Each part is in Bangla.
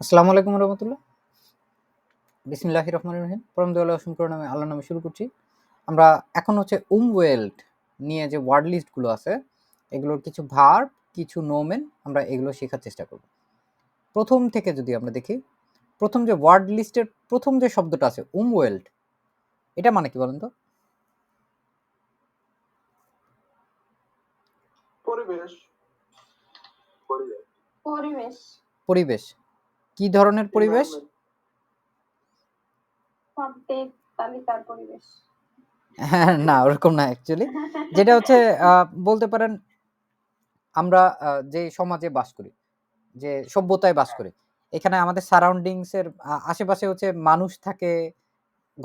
আসসালামু আলাইকুম রহমতুল্লাহ। বিসমিল্লাহির রহমানির রহিম। পরম দয়ালু অসীম করুণা নামে আল্লাহর নামে শুরু করছি। আমরা এখন হচ্ছে ওয়েল্ড নিয়ে যে ওয়ার্ড লিস্টগুলো আছে, এগুলোর কিছু ভার্ব, কিছু নোমেন আমরা এগুলো শেখার চেষ্টা করব। প্রথম থেকে যদি আমরা দেখি, প্রথম যে ওয়ার্ড লিস্টের প্রথম যে শব্দটা আছে ওয়েল্ড, এটা মানে কি বলেন তো? পরিবেশ। পরিবেশ। পরিবেশ। কি ধরনের পরিবেশ? শব্দের তালিকার পরিবেশ। না, ওরকম না অ্যাকচুয়ালি। যেটা হচ্ছে বলতে পারেন আমরা যে সমাজে বাস করি, যে সভ্যতায় বাস করি, এখানে আমাদের সারাউন্ডিংস এর আশেপাশে হচ্ছে মানুষ থাকে,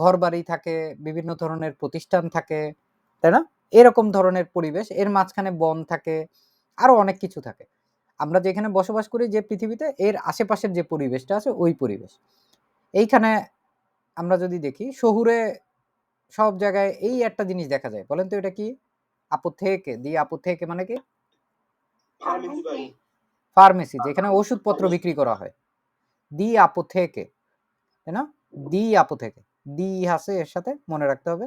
ঘরবাড়ি থাকে, বিভিন্ন ধরনের প্রতিষ্ঠান থাকে, তাই না? এরকম ধরনের পরিবেশ। এর মাঝখানে বন থাকে, আরো অনেক কিছু থাকে। আমরা যেখানে বসবাস করি যে পৃথিবীতে, এর আশেপাশের যে পরিবেশটা আছে ওই পরিবেশ। এইখানে আমরা যদি দেখি শহুরে সব জায়গায় এই একটা জিনিস দেখা যায়। বলেন তো এটা কি? আpotheke, দি apotheke মানে কি? ফার্মেসি, যেখানে ওষুধপত্র বিক্রি করা হয়। দি apotheke, তাই না? দি apotheke, দি আছে এর সাথে, মনে রাখতে হবে।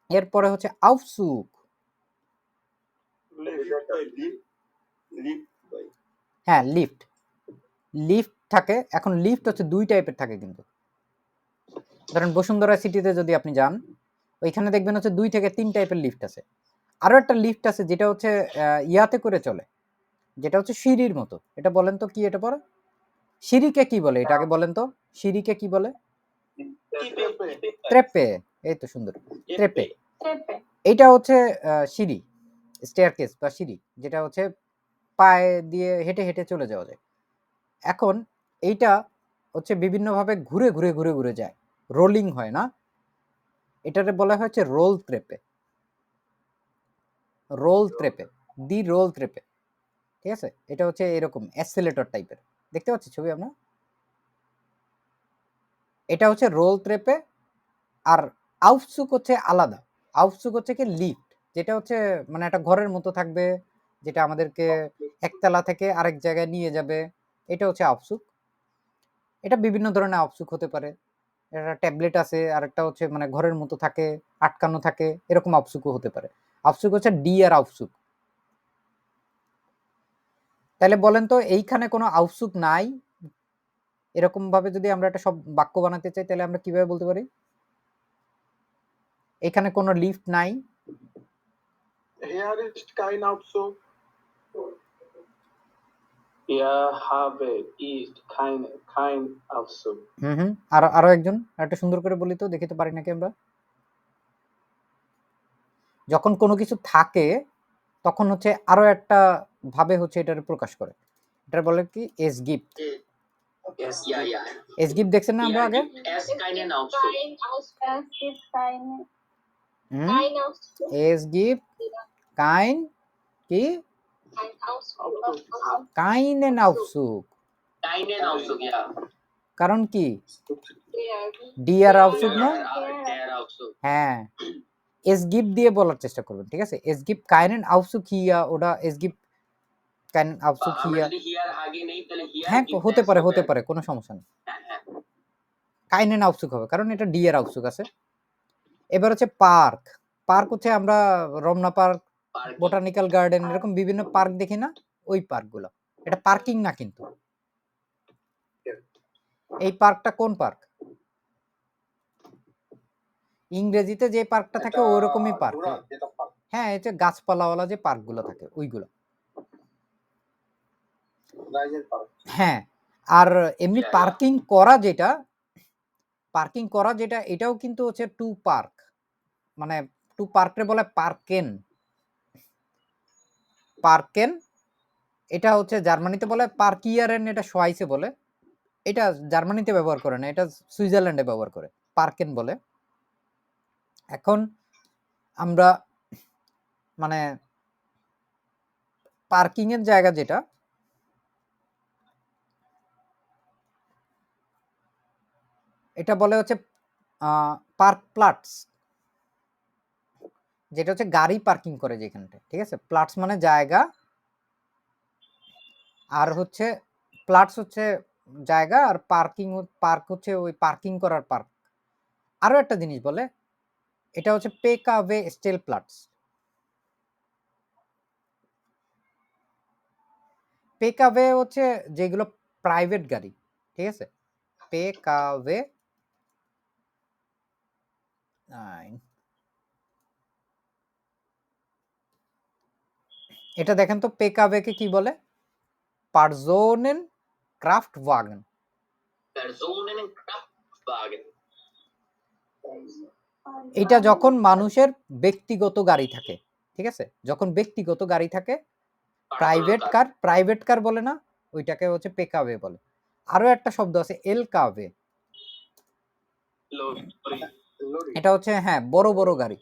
এরপরে হচ্ছে aufzug। হ্যাঁ, লিফট। লিফট থাকে। এখন লিফট হচ্ছে দুই টাইপের থাকে কিন্তু। ধরেন বসুন্ধরা সিটিতে যদি আপনি যান, ওইখানে দেখবেন হচ্ছে 2 থেকে 3 টাইপের লিফট আছে। আরো একটা লিফট আছে যেটা হচ্ছে ইয়াতে করে চলে, যেটা হচ্ছে সিঁড়ির মতো। এটা বলেন তো কি এটা পরে? সিঁড়িকে কি বলে? এটা আগে বলেন তো, সিঁড়িকে কি বলে? ট্রেপে। এই তো সুন্দর, ট্রেপে। এইটা হচ্ছে সিঁড়ি, স্টেয়ারকেস বা সিঁড়ি, যেটা হচ্ছে পায়ে দিয়ে হেঁটে হেঁটে চলে যাওয়া যায়। এখন এইটা হচ্ছে বিভিন্নভাবে ঘুরে ঘুরে ঘুরে ঘুরে যায়, রোলিং হয় না, এটাকে বলা হচ্ছে রোল ট্রেপে। রোল ট্রেপে, দি রোল ট্রেপে, ঠিক আছে? এটা হচ্ছে এরকম অ্যাসেলেটর টাইপের, দেখতে পাচ্ছি ছবি আমরা। এটা হচ্ছে রোল ট্রেপে। আর আউফসুক হচ্ছে আলাদা। আউফসুক হচ্ছে কি লিফট, যেটা হচ্ছে মানে একটা ঘরের মতো থাকবে, যেটা আমাদেরকে একতলা থেকে আরেক জায়গায় নিয়ে যাবে। এটা হচ্ছে আউফসুক। এটা বিভিন্ন ধরনের আউফসুক হতে পারে। একটা ট্যাবলেট আছে, আরেকটা হচ্ছে মানে ঘরের মতো থাকে, আটকানো থাকে, এরকম আউফসুকও হতে পারে। আউফসুক হচ্ছে ডি আর আউফসুক। তাহলে বলেন তো এইখানে কোনো আউফসুক নাই, এরকম ভাবে যদি আমরা একটা সব বাক্য বানাতে চাই, তাহলে আমরা কিভাবে বলতে পারি এখানে কোনো লিফট নাই? Here is kein Aufzug. Hier habe ich kein Aufzug. আরো একজন একটা সুন্দর করে বলি তো, দেখি তো পারি নাকি আমরা। যখন কোনো কিছু থাকে তখন হচ্ছে আরো একটা ভাবে হচ্ছে এটার প্রকাশ করে। এটা বলে কি এস গিফট। এস গিফট দেখছেন না আমরা আগে? Es keinen Aufzug. এস গিফট কাইন কি? কাইনেন আউফসুক। Keinen Aufzug, ja. কারণ কি? ডিয়ার আউফসুক না? Der Aufzug. হ্যাঁ, এস গিফট দিয়ে বলার চেষ্টা করবেন, ঠিক আছে? এস গিফট কাইনেন আউফসুক হিয়া, ওটা এস গিফট কাইনেন আউফসুক হিয়া। Hier আগে নেই, তাহলে hier হ্যাঁ, gibt হতে es পারে, হবে। হতে পারে, কোনো সমস্যা নেই। হ্যাঁ। কাইনেন আউফসুক হবে, কারণ এটা ডিয়ার আউফসুক আছে। এবার হচ্ছে পার্ক। পার্ক হচ্ছে আমরা রমনা পার্ক, বোটানিক্যাল গার্ডেন, এরকম বিভিন্ন পার্ক দেখি না, ওই পার্কগুলো। এটা পার্কিং না কিন্তু। এই পার্কটা কোন পার্ক? ইংরেজিতে যে পার্কটা থাকে ওরকমই পার্ক। হ্যাঁ, এটা গাছপালাওয়ালা যে পার্কগুলো থাকে ওইগুলো। হ্যাঁ, আর এমনি পার্কিং করা যেটা, এটাও কিন্তু হচ্ছে টু পার্ক, মানে টু পার্করে বলে পার্কেন। পার্কেন এটা হচ্ছে জার্মানিতে বলে পার্কিয়ারেন, এটা সোয়াইসে বলে। এটা জার্মানিতে ব্যবহার করে না, এটা সুইজারল্যান্ডে ব্যবহার করে, পার্কেন বলে। এখন আমরা মানে পার্কিং এর জায়গা যেটা, এটা বলে হচ্ছে পার্ক প্লাটস, যেটা হচ্ছে গাড়ি পার্কিং করে যেখানটা, ঠিক আছে? প্লাটস মানে জায়গা, আর হচ্ছে প্লাটস হচ্ছে জায়গা, আর পার্ক হচ্ছে ওই পার্কিং করার পার্ক। আরো একটা জিনিস বলে, এটা হচ্ছে পেকাভে স্টেলপ্লাটস। পেকাভে হচ্ছে যেগুলো প্রাইভেট গাড়ি, ঠিক আছে? পেকাভে এটা দেখেন তো, পেকাভেকে কি বলে? পারজোনেন ক্রাফট ওয়াগন। Personen Kraftwagen. এটা যখন মানুষের ব্যক্তিগত গাড়ি থাকে, ঠিক আছে? যখন ব্যক্তিগত গাড়ি থাকে, প্রাইভেট কার বলে না, ওইটাকে হচ্ছে পেকাভে বলে। আরো একটা শব্দ আছে এলকাভে, Lorry. এটা হচ্ছে হ্যাঁ বড় বড় গাড়ি,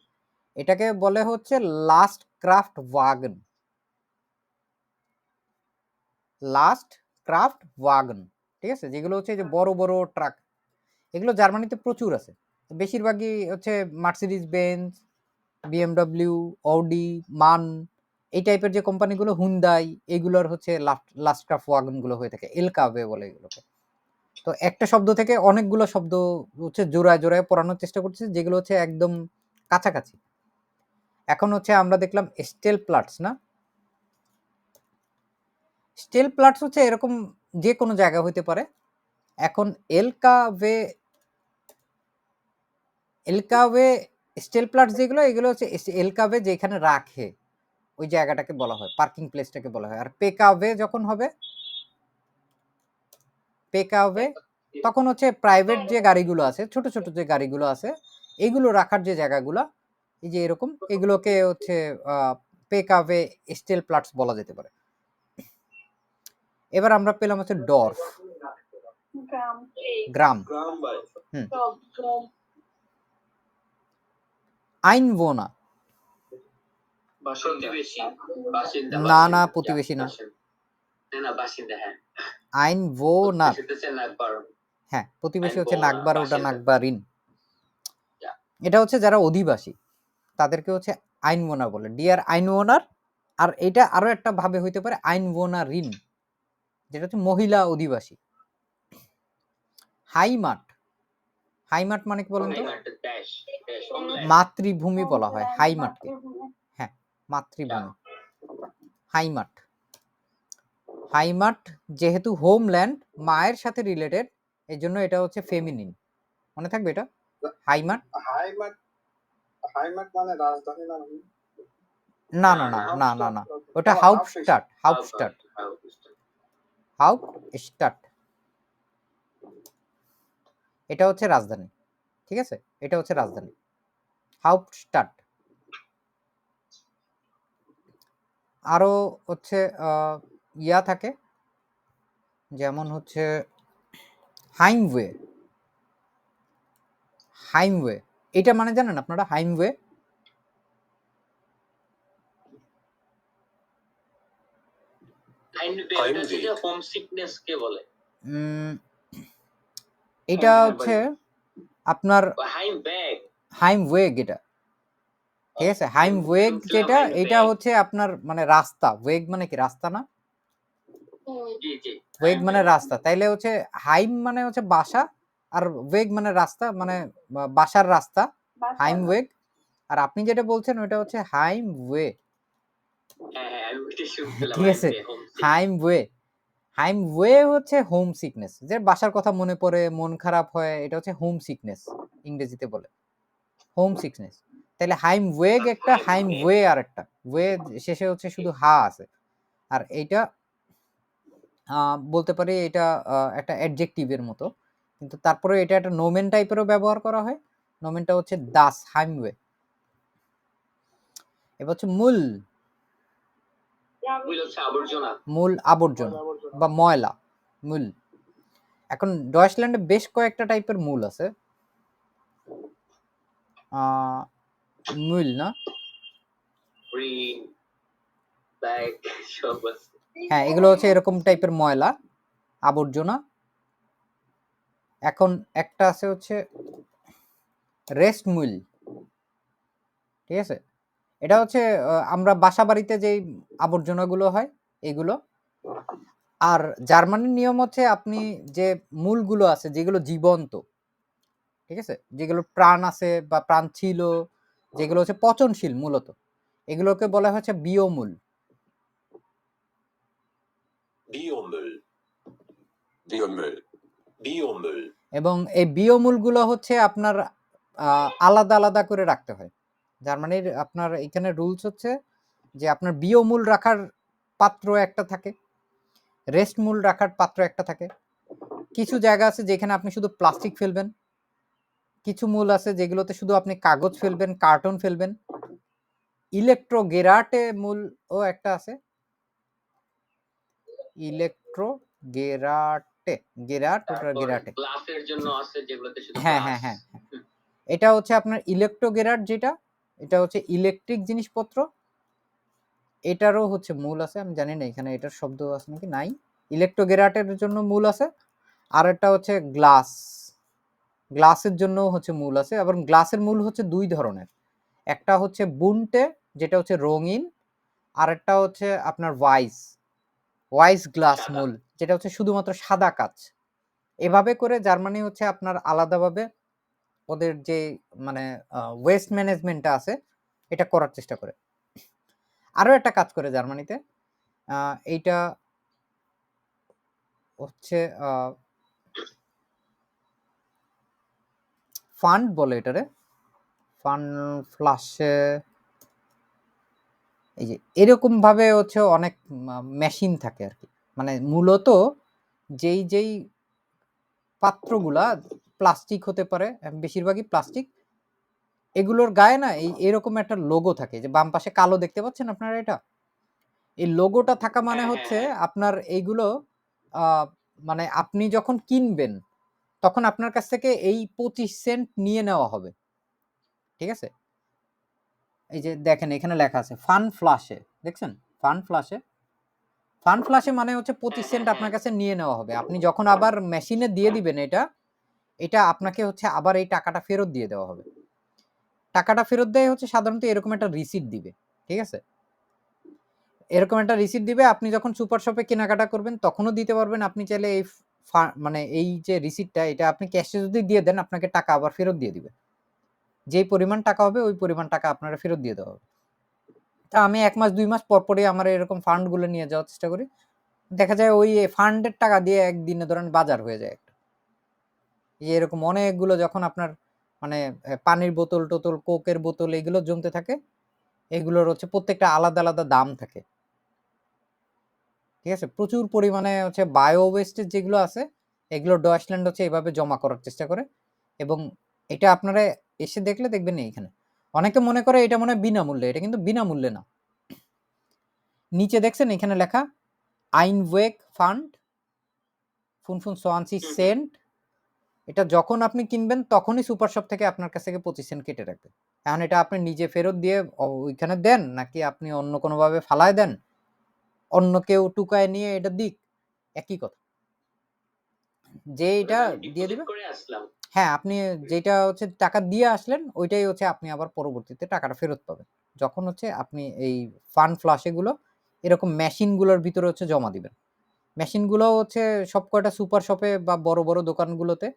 এটাকে বলে হচ্ছে last craft wagon. Last craft wagon, ঠিক আছে? যেগুলো হচ্ছে যে বড় বড় ট্রাক, এগুলো জার্মানিতে প্রচুর আছে। বেশিরভাগই হচ্ছে মার্সিডিজ বেঞ্জ, বিএমডব্লিউ, অডি, মান, এই টাইপের যে কোম্পানিগুলো, হুন্দাই, এগুলোর হচ্ছে লাস্ট ক্রাফট ওয়াগন গুলো হয়ে থাকে, এলকাভে বলে এগুলোকে। তো একটা শব্দ থেকে অনেকগুলো শব্দ হচ্ছে জোড়ায় জোড়ায় পড়ানোর চেষ্টা করছি, যেগুলো হচ্ছে একদম কাছাকাছি। এখন হচ্ছে আমরা দেখলাম স্টেল প্লাটস, না? স্টেল প্লাটস হচ্ছে এরকম যে কোনো জায়গা হইতে পারে। এখন এলকাভে স্টেল প্লাটস যেগুলো, এগুলো হচ্ছে এলকাভে যেখানে রাখে ওই জায়গাটাকে বলা হয়, পার্কিং প্লেসটাকে বলা হয়। আর পেকাভে যখন হবে, পেকাভে তখন হচ্ছে প্রাইভেট যে গাড়িগুলো আছে, ছোট ছোট যে গাড়িগুলো আছে, এগুলো রাখার যে জায়গাগুলো, এই যে এরকম, এগুলোকে হচ্ছে পেকাভে স্টেল প্লাটস বলা যেতে পারে। এবার আমরা পেলাম হচ্ছে dwarf, gram. Gram. Gram by. গ্রাম। আইনভোনা, প্রতিবেশী, বাসিন্দা, না বাসিন্দা। প্রতিবেশী না, না, বাসিন্দা, হ্যাঁ। আইনভোনা, প্রতিবেশী হচ্ছে নাগবার। হ্যাঁ প্রতিবেশী হচ্ছে আইনভোনা, নাগবার, ওটা বাসিন্দা। নাগবারিন। Yeah. এটা হচ্ছে যারা অধিবাসী তাদেরকে হচ্ছে আইনওনার বলে, ডিয়ার আইনওনার। আর এটা আরো একটা ভাবে হইতে পারে আইনওনারিন, যেটা হচ্ছে মহিলা অধিবাসী। হাইমাট, হাইমাট মানে কি বলেন তো? মাতৃভূমি বলা হয় হাইমাটকে, হ্যাঁ মাতৃভূমি, হাইমাট। হাইমাট যেহেতু হোমল্যান্ড, মায়ের সাথে রিলেটেড, এই জন্য এটা হচ্ছে ফেমিনিন, মনে থাকবে এটা। হাইমাট Heimat মানে রাজধানী না? না না না না না না, ওটা হাউপস্টাড, হাউপস্টাড, হাউপস্টাড, এটা হচ্ছে রাজধানী, ঠিক আছে? এটা হচ্ছে রাজধানী, হাউপস্টাড। আরো হচ্ছে ইয়া থাকে, যেমন হচ্ছে হাইমওয়ে। হাইমওয়ে এটা মানে জানেন আপনারা? হাইমওয়ে হোম সিকনেস কে বলে? এটা হচ্ছে আপনার হাইমওয়েগ, এটা ঠিক আছে? হাইমওয়েগ যেটা, এটা হচ্ছে আপনার মানে রাস্তা, ওয়েগ মানে কি রাস্তা না? ওয়েগ মানে রাস্তা, তাইলে হচ্ছে হাইম মানে হচ্ছে বাসা, আর ওয়েগ মানে রাস্তা, মানে বাসার রাস্তা, হাইমওয়েগ। আর আপনি যেটা বলছেন ওটা হচ্ছে হাইমওয়ে, ঠিক আছে? হাইমওয়ে, হাইমওয়ে হচ্ছে হোম সিকনেস, যে বাসার কথা মনে পড়ে, মন খারাপ হয়, এটা হচ্ছে হোম সিকনেস, ইংরেজিতে বলে হোম সিকনেস। তাহলে হাইমওয়েগ একটা, হাইমওয়ে আর একটা, ওয়ে শেষে হচ্ছে শুধু হা আছে। আর এইটা বলতে পারি এটা একটা অ্যাডজেক্টিভের মতো, কিন্তু তারপরে এটা একটা নোমেন টাইপেরও ব্যবহার করা হয়। নোমেনটা হচ্ছে দাস, হাইমওয়ে। এবার হচ্ছে মূল, মূল আবর্জনা বা ময়লা, মূল। এখন ডয়েচল্যান্ডে বেশ কয়েকটা টাইপের মূল আছে। মূল না, হ্যাঁ এগুলো হচ্ছে এরকম টাইপের ময়লা আবর্জনা। এখন একটা আছে হচ্ছে রেস্ট মূল, ঠিক আছে? এটা হচ্ছে আমরা বাসা বাড়িতে যেই আবর্জনাগুলো হয় এগুলো। আর জার্মানির নিয়ম হচ্ছে আপনি যে মূলগুলো আছে যেগুলো জীবন্ত, ঠিক আছে? যেগুলো প্রাণ আছে বা প্রাণ ছিল, যেগুলো হচ্ছে পচনশীল মূলত, এগুলোকে বলা হচ্ছে বিওমূল। Biomüll. Biomüll. Biomüll. এবং এই বিওমূলগুলো হচ্ছে আপনার আলাদা, আলাদা করে রাখতে হয়। জার্মানির আপনার এখানে রুলস হচ্ছে যে আপনার বিওমূল রাখার পাত্র একটা থাকে, রেস্ট মূল রাখার পাত্র একটা থাকে। কিছু জায়গা আছে যেখানে আপনি শুধু প্লাস্টিক ফেলবেন। কিছু মূল আছে যেগুলোতে শুধু আপনি কাগজ ফেলবেন, কার্টন ফেলবেন। ইলেকট্রোগেরাটে মূলও একটা আছে। ইলেকট্রোগেরাটে, গেরাট ওটা তারপর গেরাটে। গ্লাসের জন্য আছে যেগুলোতে শুধু হ্যাঁ, গ্লাস। হ্যাঁ, হ্যাঁ। এটা হচ্ছে আপনার ইলেকট্রোগেরাট যেটা, এটা হচ্ছে ইলেকট্রিক জিনিসপত্র। এটারও হচ্ছে মূল আছে। আমি জানি না এখানে এটার শব্দ আছে নাকি, নাই। ইলেকট্রোগেরাটের জন্য মূল আছে। আর একটা হচ্ছে গ্লাস। গ্লাসের জন্যও হচ্ছে মূল আছে। এবং গ্লাসের মূল হচ্ছে ২ ধরনের। একটা হচ্ছে বুনটে যেটা হচ্ছে রঙিন, আরেকটা হচ্ছে আপনার ওয়াইস গ্লাস সাদা। মূল যেটা হচ্ছে শুধুমাত্র সাদা কাচ। এভাবে করে জার্মানি হচ্ছে আপনার আলাদাভাবে ওদের যে মানে ওয়েস্ট ম্যানেজমেন্টটা আছে এটা করার চেষ্টা করে। আরো একটা কাজ করে জার্মানিতে, এইটা হচ্ছে ফান্ড বলে এটারে, ফান ফ্লাশে। এই যে এরকম ভাবে হচ্ছে অনেক মেশিন থাকে আর কি। মানে মূলত যেই পাত্রগুলা প্লাস্টিক হতে পারে, বেশিরভাগই প্লাস্টিক, এগুলোর গায়ে না এরকম একটা লোগো থাকে, যে বাম পাশে কালো দেখতে পাচ্ছেন আপনারা এটা? এই লোগোটা থাকা মানে হ্যাঁ, হচ্ছে হ্যাঁ। আপনার এইগুলো মানে আপনি যখন কিনবেন তখন আপনার কাছ থেকে এই 25 সেন্ট নিয়ে নেওয়া হবে। ঠিক আছে? এই যে দেখেন এখানে লেখা আছে ফান ফ্লাশে, দেখছেন? ফান ফ্লাশে। ফান ফ্লাশে মানে হচ্ছে 25 সেন্ট হ্যাঁ। আপনার কাছে নিয়ে নেওয়া হবে। আপনি যখন আবার মেশিনে দিয়ে দিবেন এটা আপনাকে হচ্ছে আবার এই টাকাটা ফেরত দিয়ে দেওয়া হবে। টাকাটা ফেরত দেয় হচ্ছে সাধারণত এরকম একটা রিসিট দিবে। ঠিক আছে? এরকম একটা রিসিট দিবে। আপনি যখন সুপার শপে কেনাকাটা করবেন তখনও দিতে পারবেন। আপনি চাইলে এই মানে এই যে রিসিটটা এটা আপনি ক্যাশে যদি দিয়ে দেন আপনাকে টাকা আবার ফেরত দিয়ে দিবে। যেই পরিমাণ টাকা হবে ওই পরিমাণ টাকা আপনারা ফেরত দিয়ে দেওয়া হবে। তা আমি ১ মাস ২ মাস পরই আমার এরকম ফান্ড গুলো নিয়ে যাওয়ার চেষ্টা করি। দেখা যায় ওই ফান্ডের টাকা দিয়ে একদিনে ধরেন বাজার হয়ে যায় একটা। এই যে এরকম অনেকগুলো যখন আপনার মানে পানির বোতল-টোতল, কোকের বোতল এগুলো জমতে থাকে, এগুলোর হচ্ছে প্রত্যেকটা আলাদা, আলাদা দাম থাকে। ঠিক আছে? প্রচুর পরিমাণে হচ্ছে বায়ো ওয়েস্টেজ যেগুলো আছে, এগুলো ডয়েচল্যান্ড হচ্ছে এভাবে জমা করার চেষ্টা করে। এবং এটা আপনারা এসে দেখলে দেখবেন এইখানে। অনেকে মনে করে এটা মনে হয় বিনামূল্যে। এটা কিন্তু বিনামূল্যে না। নিচে দেখছেন এখানে লেখা Einweg Fund 25 সেন্ট। এটা যখন আপনি কিনবেন তখনই সুপার শপ থেকে আপনার কাছ থেকে 25 সেন্ট কেটে রাখবে। এখন এটা আপনি নিজে ফেরত দিয়ে ওইখানে দেন নাকি আপনি অন্য কোনোভাবে ফালায় দেন, অন্য কেউ টুকায় নিয়ে এটা দিক, একই কথা। যে এটা ওটা আমি দিয়ে ডিপোজিট দিবে, করে আসলাম। হ্যাঁ, আপনি যেটা হচ্ছে টাকা দিয়ে আসলেন ওইটাই হচ্ছে আপনি আবার পরবর্তীতে টাকাটা ফেরত পাবেন। যখন হচ্ছে আপনি এই ফান্ড ফ্লাশ এগুলো এরকম মেশিনগুলোর ভিতরে হচ্ছে জমা দিবেন। মেশিনগুলো হচ্ছে সবকয়টা সুপার শপে বা বড়, বড় দোকানগুলোতে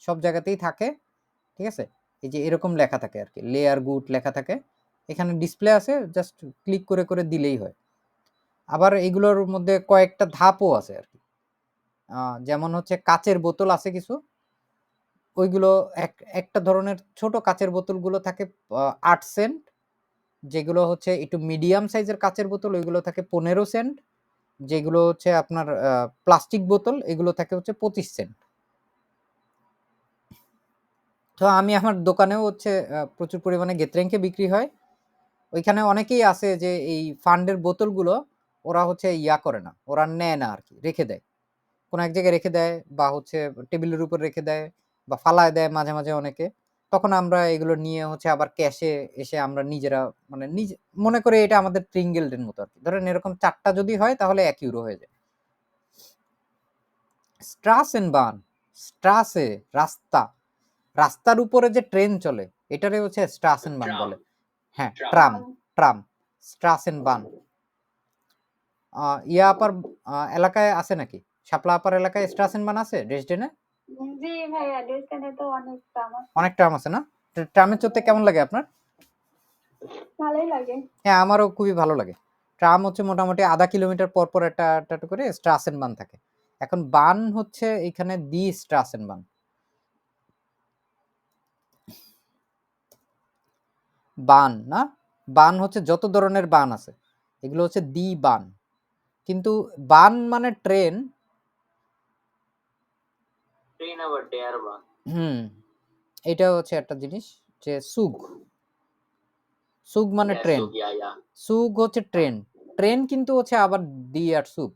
সব জায়গাতেই থাকে। ঠিক আছে? এই যে এরকম লেখা থাকে আরকি। লেয়ার গুড লেখা থাকে। এখানে ডিসপ্লে আছে, জাস্ট ক্লিক করে দিলেই হয়। আবার এগুলোর মধ্যে কয়েকটা ধাপও আছে আরকি। যেমন হচ্ছে কাচের বোতল আছে কিছু। ওইগুলো একটা ধরনের ছোট কাচের বোতলগুলো থাকে ৮ সেন্ট। যেগুলো হচ্ছে একটু মিডিয়াম সাইজের কাচের বোতল ওইগুলো থাকে ১৫ সেন্ট। যেগুলো হচ্ছে আপনার প্লাস্টিক বোতল এগুলো থাকে হচ্ছে ২৫ সেন্ট। তো আমি আমার দোকানেও হচ্ছে প্রচুর পরিমাণে গেতরেংকে বিক্রি হয়। ওইখানে অনেকেই আছে যে এই ফান্ডের বোতলগুলো ওরা হচ্ছে করে না। ওরা নেয় না আরকি, রেখে দেয়। কোনো এক জায়গায় রেখে দেয় বা হচ্ছে টেবিলের উপর রেখে দেয় বা ফালায় দেয় মাঝে, মাঝে অনেকে। তখন আমরা এগুলো নিয়ে হচ্ছে আবার ক্যাশে এসে আমরা নিজেরা মানে নিজে মনে করি এটা আমাদের ট্রিঙ্গেলডের মতো আরকি। ধরেন এরকম ৪ টা যদি হয় তাহলে ১ ইউরো হয়ে যায়। স্ট্রাসেনবাহন, স্ট্রাসে রাস্তা। রাস্তার উপরে যে ট্রেন চলে এটারে হচ্ছে স্ট্রাসেনবাহন ট্রাম। বলে। হ্যাঁ, ট্রাম। ট্রাম, স্ট্রাসেনবাহন। ইয়া আপার এলাকায় আছে নাকি? শাপলা আপার এলাকায় স্ট্রাসেন বান আছে ড্রেসডেনে? জি ভাইয়া, ডেস্টানে তো অনেক দাম আছে। অনেক ট্রাম আছে না? ট্রামে চড়তে কেমন লাগে আপনার? ভালোই লাগে। হ্যাঁ, আমারও খুবই ভালো লাগে। ট্রাম হচ্ছে মোটামুটি আধা কিলোমিটার পর পর একটা করে স্ট্রাসেন বান থাকে। এখন বান হচ্ছে এখানে দি স্ট্রাসেন বান। বান না? বান হচ্ছে যত ধরনের বান আছে এগুলো হচ্ছে দি বান। কিন্তু বান মানে ট্রেন। ট্রেন আবার ডেয়ার বা এটা হচ্ছে একটা জিনিস যে সুগ মানে ট্রেন। সুগ হচ্ছে ট্রেন। ট্রেন কিন্তু হচ্ছে আবার দি আর সুগ।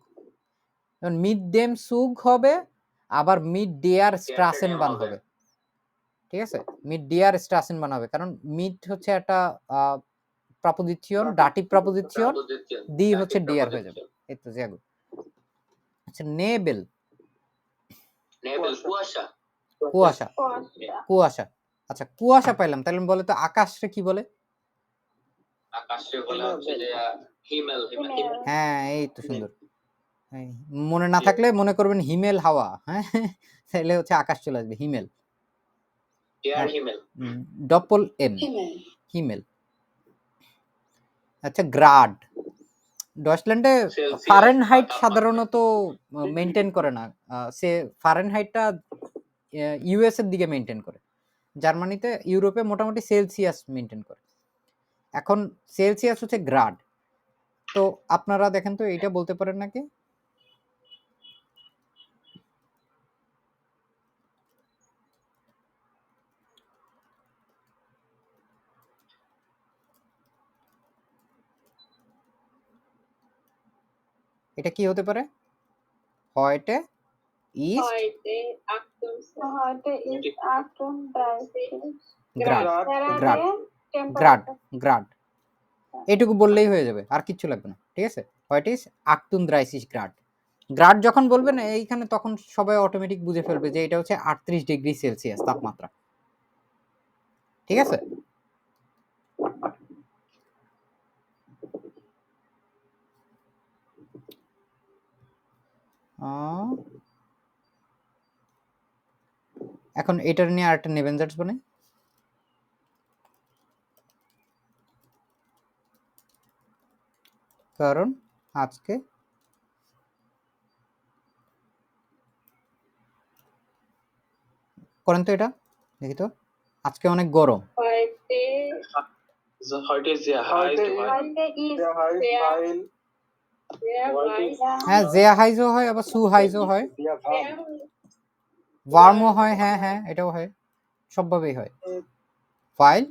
যেমন মিড ডেম সুগ হবে, আবার মিড ডেয়ার স্ট্রাসেন বান হবে। ঠিক আছে, মিড ডেয়ার স্ট্রাসেন বান হবে, কারণ মিড হচ্ছে একটা প্রাপোজিশন, ডাটিভ প্রাপোজিশন, দি হচ্ছে ডেয়ার হয়ে যাবে। এই তো জাগো। আচ্ছা, নেবেল কুয়াশা। কুয়াশা। কুয়াশা। কুয়াশা। আচ্ছা, কুয়াশা পাইলাম, তাহলে বলে তো আকাশে কি বলে? আকাশে বলা হচ্ছে যে হিমেল। হ্যাঁ, এই তো সুন্দর। মনে না থাকলে মনে করবেন হিমেল হাওয়া। হ্যাঁ, তাহলে হচ্ছে আকাশ চলে আসবে, হিমেল। হিমেল। ডপল এম, হিমেল। আচ্ছা, গ্রাড। ডয়েচল্যান্ডে ফারেনহাইট সাধারণত মেনটেন করে না। সে ফারেনহাইটটা ইউএস এর দিকে মেনটেন করে। জার্মানিতে, ইউরোপে মোটামুটি সেলসিয়াস মেনটেন করে। এখন সেলসিয়াস হচ্ছে গ্রাড। তো আপনারা দেখেন তো এইটা বলতে পারেন নাকি? এটা কি হতে পারে? হয়টে ইস্ট গ্রাড। গ্রাড। গ্রাড। গ্রাড। এইটুকু বললেই হয়ে যাবে, আর কিচ্ছু লাগবে না। ঠিক আছে, হোয়াট ইজ আক্তুন দ্রাইসিস গ্রাড। গ্রাড যখন বলবেন এইখানে, তখন সবাই অটোমেটিক বুঝে ফেলবে যে এটা হচ্ছে 38 ডিগ্রি সেলসিয়াস তাপমাত্রা। ঠিক আছে, এখন এটার নিয়ে আরেকটা নেভেনজার্স বানাই। কারণ আজকে করেন তো এটা, দেখি তো, আজকে অনেক গরম। হ্যাঁ, জেয়া হাইজও হয়, আবার সু হাইজও হয়, ওয়ার্মও হয়। হ্যাঁ হ্যাঁ, এটাও হয়, সবভাবেই হয়। ফাইল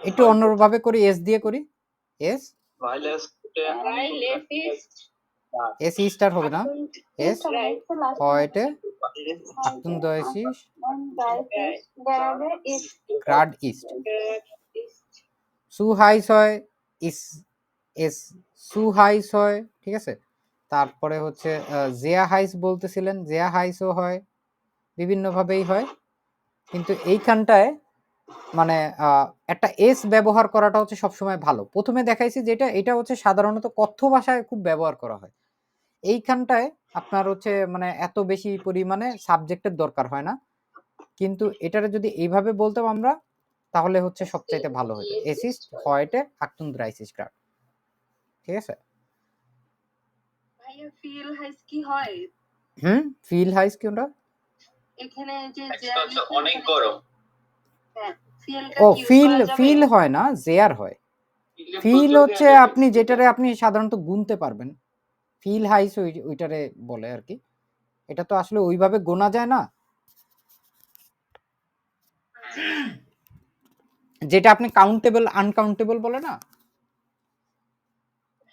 একটু অন্যভাবে করি, এস দিয়ে করি। এস এস ই স্টার হবে না, এস হয়টে আক্তুন দ্রাইসিস গ্রাড ইস্ট। সু হাইস হয়, ইস এস সু হাইস হয়। ঠিক আছে, তারপরে হচ্ছে জেয়া হাইস বলতেছিলেন, জেয়া হাইসও হয়, বিভিন্নভাবেই হয়। কিন্তু এইখানটায় মানে একটা এস ব্যবহার করাটা হচ্ছে সবসময় ভালো। প্রথমে দেখাইছি যেটা, এটা হচ্ছে সাধারণত কথ্য ভাষায় খুব ব্যবহার করা হয়। এইখানটায় আপনার হচ্ছে মানে এত বেশি পরিমাণে সাবজেক্টের দরকার হয় না, কিন্তু এটারে যদি এইভাবে বলতাম আমরা, তাহলে হচ্ছে সবচাইতে ভালো হতো। এস ইস্ট হয়টে আক্তুন দ্রাইসিস গ্রাড। ঠিক আছে, ভাইয়া ফিল হাইস কি হয়? ফিল হাইস কোনটা? এখানে যে অনেক গরম। হ্যাঁ, ও ফিল হয় না, জেয়ার হয়। ফিল হচ্ছে আপনি যেটারে আপনি সাধারণত গুনতে পারবেন, ফিল হাইস ওইটারে বলে আর কি। এটা তো আসলে ওইভাবে গোনা যায় না, যেটা আপনি কাউন্টেবল আনকাউন্টেবল বলে না,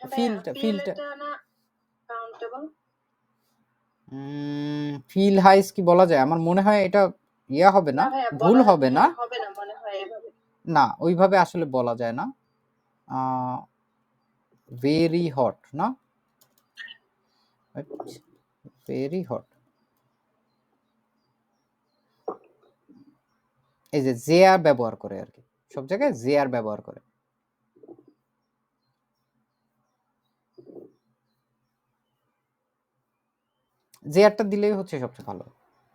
ফিলটা না কাউন্টেবল। ফিল হাইস কি বলা যায়? আমার মনে হয় এটা ইয়া হবে না, ভুল হবে না, মনে হয় এভাবে না ওইভাবে আসলে বলা যায় না। ভেরি হট না, ভেরি হট। এই যে জেয়ার ব্যবহার করে আর কি, সব জায়গায় জেয়ার ব্যবহার করে। জেআরটা দিলেই হচ্ছে সবচেয়ে ভালো।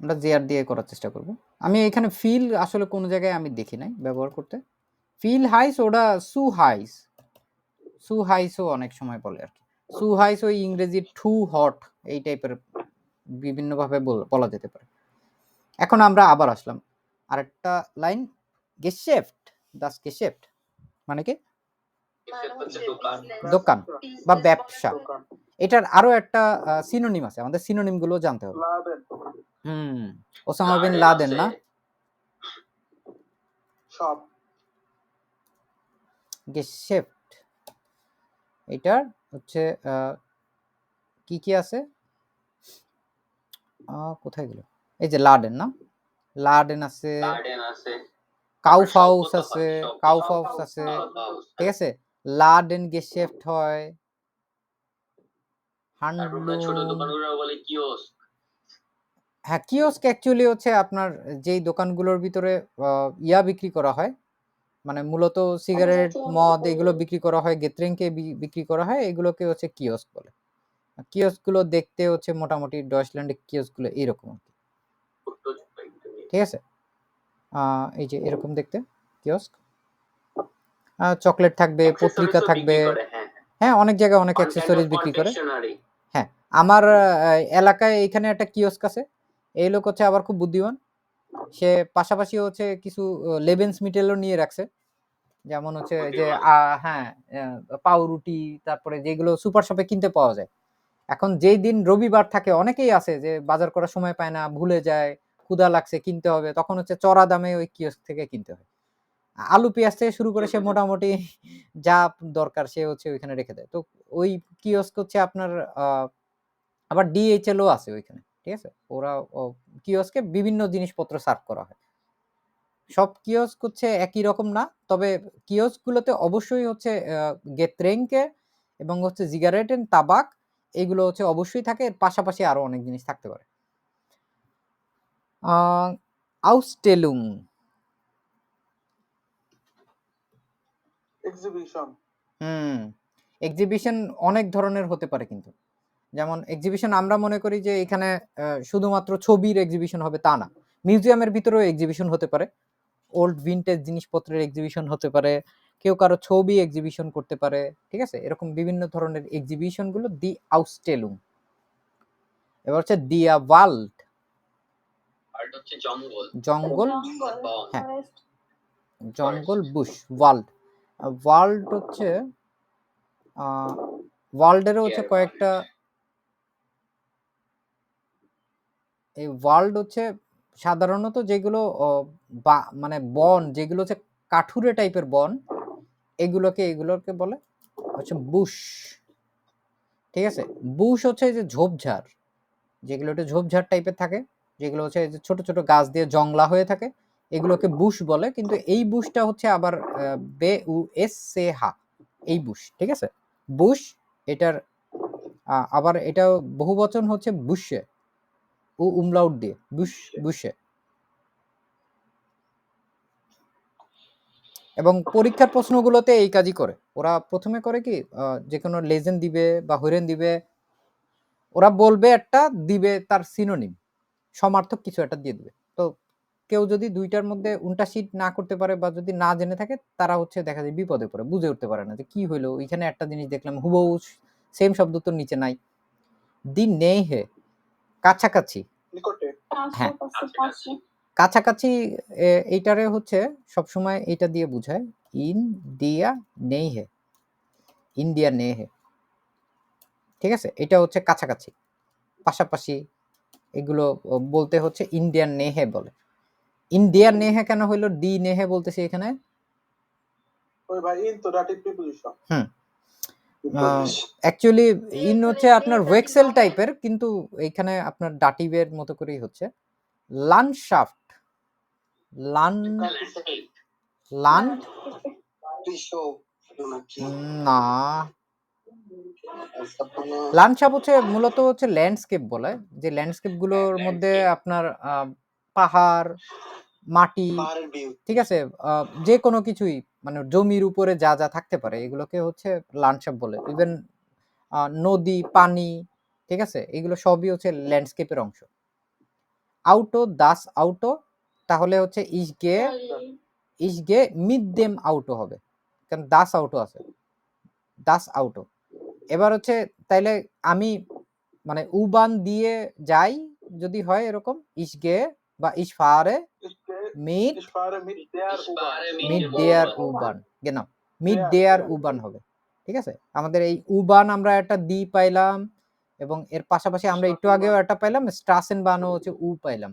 আমরা জেআর দিয়ে করার চেষ্টা করব। আমি এখানে ফিল আসলে কোনো জায়গায় আমি দেখি নাই ব্যবহার করতে। ফিল হাইস ওটা সু হাইস, সু হাইসও অনেক সময় বলে আর কি। সু হাইস ওই ইংরেজি টু হট এই টাইপের বিভিন্নভাবে বলা যেতে পারে। এখন আমরা আবার আসলাম আরেকটা লাইন, গেশেফট, দাস গেশেফট মানে কি? দোকান বা ব্যবসা। এটার আরো একটা সিনোনিম আছে, আমাদের সিনোনিম গুলো জানতে হবে। ওসামা বিন লাদেন না? সব গেশেফট এটার হচ্ছে কি কি আছে, কোথায় গেল? এই যে লাডেন না, লাডেন আছে, কাউফাউস আছে, কাউফাউস আছে, ঠিক আছে। লাডেন গেশেফট হয়, হ্যাঁ কিওস্ক অ্যাকচুয়ালি হচ্ছে আপনার যেই দোকানগুলোর ভিতরে ইয়া বিক্রি করা হয়, মানে মূলত সিগারেট মদ এগুলো বিক্রি করা হয়, গেত্রেংকে বিক্রি করা হয়, এগুলোকে হচ্ছে কিওস্ক বলে। কিওস্ক গুলো দেখতে হচ্ছে মোটামুটি ডয়েচল্যান্ডে কিওস্ক গুলো এরকম, ঠিক আছে। এই যে এরকম দেখতে কিওস্ক, চকলেট থাকবে, পত্রিকা থাকবে, হ্যাঁ অনেক জায়গায় অনেক অ্যাকসেসরিজ বিক্রি করে। হ্যাঁ আমার এলাকায় এখানে একটা কিওস্ক আছে, এই লোক হচ্ছে আবার খুব বুদ্ধিমান, সে পাশাপাশি হচ্ছে কিছু লেবেন্স মিটেলও নিয়ে রাখছে, যেমন হচ্ছে যে হ্যাঁ পাউরুটি, তারপরে যেগুলো সুপার শপে কিনতে পাওয়া যায়। এখন যেই দিন রবিবার থাকে, অনেকেই আছে যে বাজার করার সময় পায় না, ভুলে যায়, ক্ষুধা লাগছে কিনতে হবে, তখন হচ্ছে চড়া দামে ওই কিওস্ক থেকে কিনতে হয়। আলু পেঁয়াজ থেকে শুরু করে সে মোটামুটি যা দরকার সে হচ্ছে ওইখানে রেখে দেয়। তো ওই কিওস্ক হচ্ছে আপনার আবার ডিএইচএলও আছে ওইখানে, ঠিক আছে। ওরা কিওস্কে বিভিন্ন জিনিসপত্র সার্ভ করা হয়। সব কিওস্ক হচ্ছে একই রকম না, তবে কিওস্ক গুলোতে অবশ্যই হচ্ছে গেত্রেংকে এবং হচ্ছে সিগারেট এন্ড তাবাক এগুলো হচ্ছে অবশ্যই থাকে, এর পাশাপাশি আরো অনেক জিনিস থাকতে পারে। আউসটেলুং এক্সিবিশন। এক্সিবিশন অনেক ধরনের হতে পারে কিন্তু, যেমন এক্সিবিশন আমরা মনে করি যে এখানে শুধুমাত্র ছবির এক্সিবিশন হবে তা না, মিউজিয়ামের ভিতরেও এক্সিবিশন হতে পারে, ওল্ড ভিনটেজ জিনিসপত্রের এক্সিবিশন হতে পারে, কেউ কারো ছবি এক্সিবিশন করতে পারে, ঠিক আছে। এরকম বিভিন্ন ধরনের এক্সিবিশন গুলো দি আউসটেলুং। এবার হচ্ছে দিয়া ওয়াল্ড, জঙ্গল, হ্যাঁ জঙ্গল, বুশ, ওয়ার্ল্ড। ওয়ার্ল্ড হচ্ছে ওয়ার্ল্ডেরও হচ্ছে কয়েকটা, এই ওয়ার্ল্ড হচ্ছে সাধারণত যেগুলো মানে বন, যেগুলো হচ্ছে কাঠুরে টাইপের বন, এগুলোকে বলে হচ্ছে বুশ, ঠিক আছে। বুশ হচ্ছে যে ঝোপঝাড়, যেগুলো একটু ঝোপঝাড় টাইপের থাকে, যেগুলো হচ্ছে ছোট ছোট গাছ দিয়ে জংলা হয়ে থাকে, এগুলোকে বুশ বলে। কিন্তু এই বুশটা হচ্ছে আবার BUSH, এই বুশ, ঠিক আছে। বুশ এটার আবার এটা বহুবচন হচ্ছে বুশে, উমলাউট দিয়ে, বুশ, বুশে। এবং পরীক্ষার প্রশ্নগুলোতে এই কাজই করে ওরা। প্রথমে করে কি, যে কোনো লেজেন্ড দিবে বা হইরেন দিবে, ওরা বলবে একটা, দিবে তার সিনোনিম, সমার্থক কিছু একটা দিয়ে দিবে। তো কেউ যদি দুইটার মধ্যে উনটা শীট না করতে পারে বা যদি না জেনে থাকে, তারা হচ্ছে দেখা যায় বিপদে পড়ে, বুঝে উঠতে পারে না যে কি হইলো, ওইখানে একটা জিনিস দেখলাম হুবহু সেম শব্দ তো নিচে নাই। দি নেহে, কাছাকাছি, নিকটে। হ্যাঁ কাছাকাছি, এইটারে হচ্ছে সবসময় এইটা দিয়ে বুঝায়, ইন্ডিয়া নেহে, ইন্ডিয়া নেহে, ঠিক আছে। এটা হচ্ছে কাছাকাছি, পাশাপাশি, এগুলো বলতে হচ্ছে ইন্ডিয়ান নেহে বলে। ইন্ডিয়ান নেহে কেন হইলো, ডি নেহে বলতেছি এখানে? ওই ভাই ইন তো ডাটিভ প্রিপোজিশন। অ্যাকচুয়ালি ইন হচ্ছে আপনার ওয়েক্সেল টাইপের, কিন্তু এখানে আপনার ডাটিভের মতো করেই হচ্ছে। লান্ডশাফট, লান্ড না, ল্যান্ডস্কেপ হচ্ছে মূলত হচ্ছে ল্যান্ডস্কেপ বলে, যে ল্যান্ডস্কেপ গুলোর মধ্যে আপনার পাহাড়, মাটি, ঠিক আছে, যে কোনো কিছুই, মানে জমির উপরে যা যা থাকতে পারে এগুলোকে হচ্ছে ল্যান্ডস্কেপ বলে। ইভেন নদী, পানি, ঠিক আছে, এগুলো সবই হচ্ছে ল্যান্ডস্কেপের অংশ। আউটো, দাস আউটো, তাহলে হচ্ছে ich gehe mit dem Auto হবে, কারণ দাস আউটো আছে, দাস আউটো। এবার হচ্ছে তাইলে আমি মানে উবান দিয়ে যাই যদি হয় এরকম ich gehe বা ich fahre Ich gehe, mit ich fahre mit der Ich U-Bahn. fahre mit mit dem der U-Bahn. U-Bahn, genau, mit Der, der der। U-Bahn হবে। ঠিক আছে, আমাদের এই উবান আমরা একটা দি পাইলাম, এবং এর পাশাপাশি আমরা একটু আগেও একটা পাইলাম স্ট্রাসেন বানও হচ্ছে উ পাইলাম।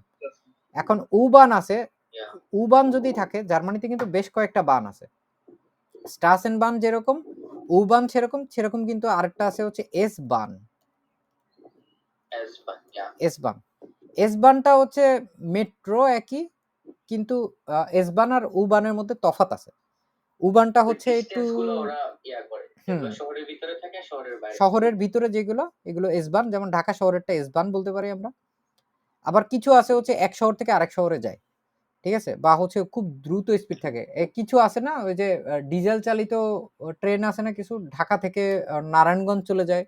এখন উবান আছে, Yeah. উবান যদি থাকে, জার্মানিতে কিন্তু বেশ কয়েকটা বান আছে। স্ট্রাসেন বান যেরকম, উবান সেরকম, সেরকম কিন্তু আরেকটা আছে হচ্ছে এস বান। S-Bahn, yeah. এস বান, এস বানটা হচ্ছে মেট্রো একই, কিন্তু এস বান আর উবানের মধ্যে তফাৎ আছে। উবানটা হচ্ছে একটু Distance গুলো ওরা ইয়া করে, হুম, যেগুলো শহরের ভিতরে থাকে, শহরের বাইরে শহরের ভিতরে যেগুলো এগুলো এস বান, যেমন ঢাকা শহরেরটা এস বান বলতে পারি আমরা। আবার কিছু আছে হচ্ছে এক শহর থেকে আরেক শহরে যায়, ঠিক আছে, বা হচ্ছে খুব দ্রুত স্পিড থাকে। কিছু আছে না ওই যে ডিজেল চালিত ট্রেন আছে না কিছু, ঢাকা থেকে নারায়ণগঞ্জ চলে যায়,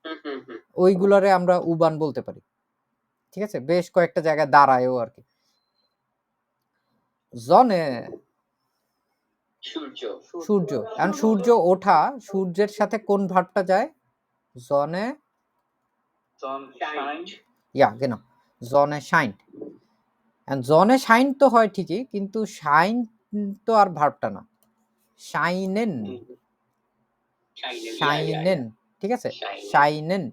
হুম, হুম, হুম। ওইগুলারে আমরা উবান বলতে পারি। ঠিক আছে, বেশ কয়েকটা জায়গায় দাঁড়ায়ও আর কি। জনে, সূর্য, সূর্য, এখন সূর্য ওঠা, সূর্যের সাথে কোন ভার্বটা যায়? জনে, Sonnenschein। ইয়া genau, জনে শাইন। এন্ড জনে শাইন তো হয় ঠিকই, কিন্তু শাইন তো আর ভার্বটা না, শাইনেন, শাইনেন, ইয়া, ইয়া, শাইনেন, ইয়া। ঠিক আছে, শাইনেন। শাইনেন।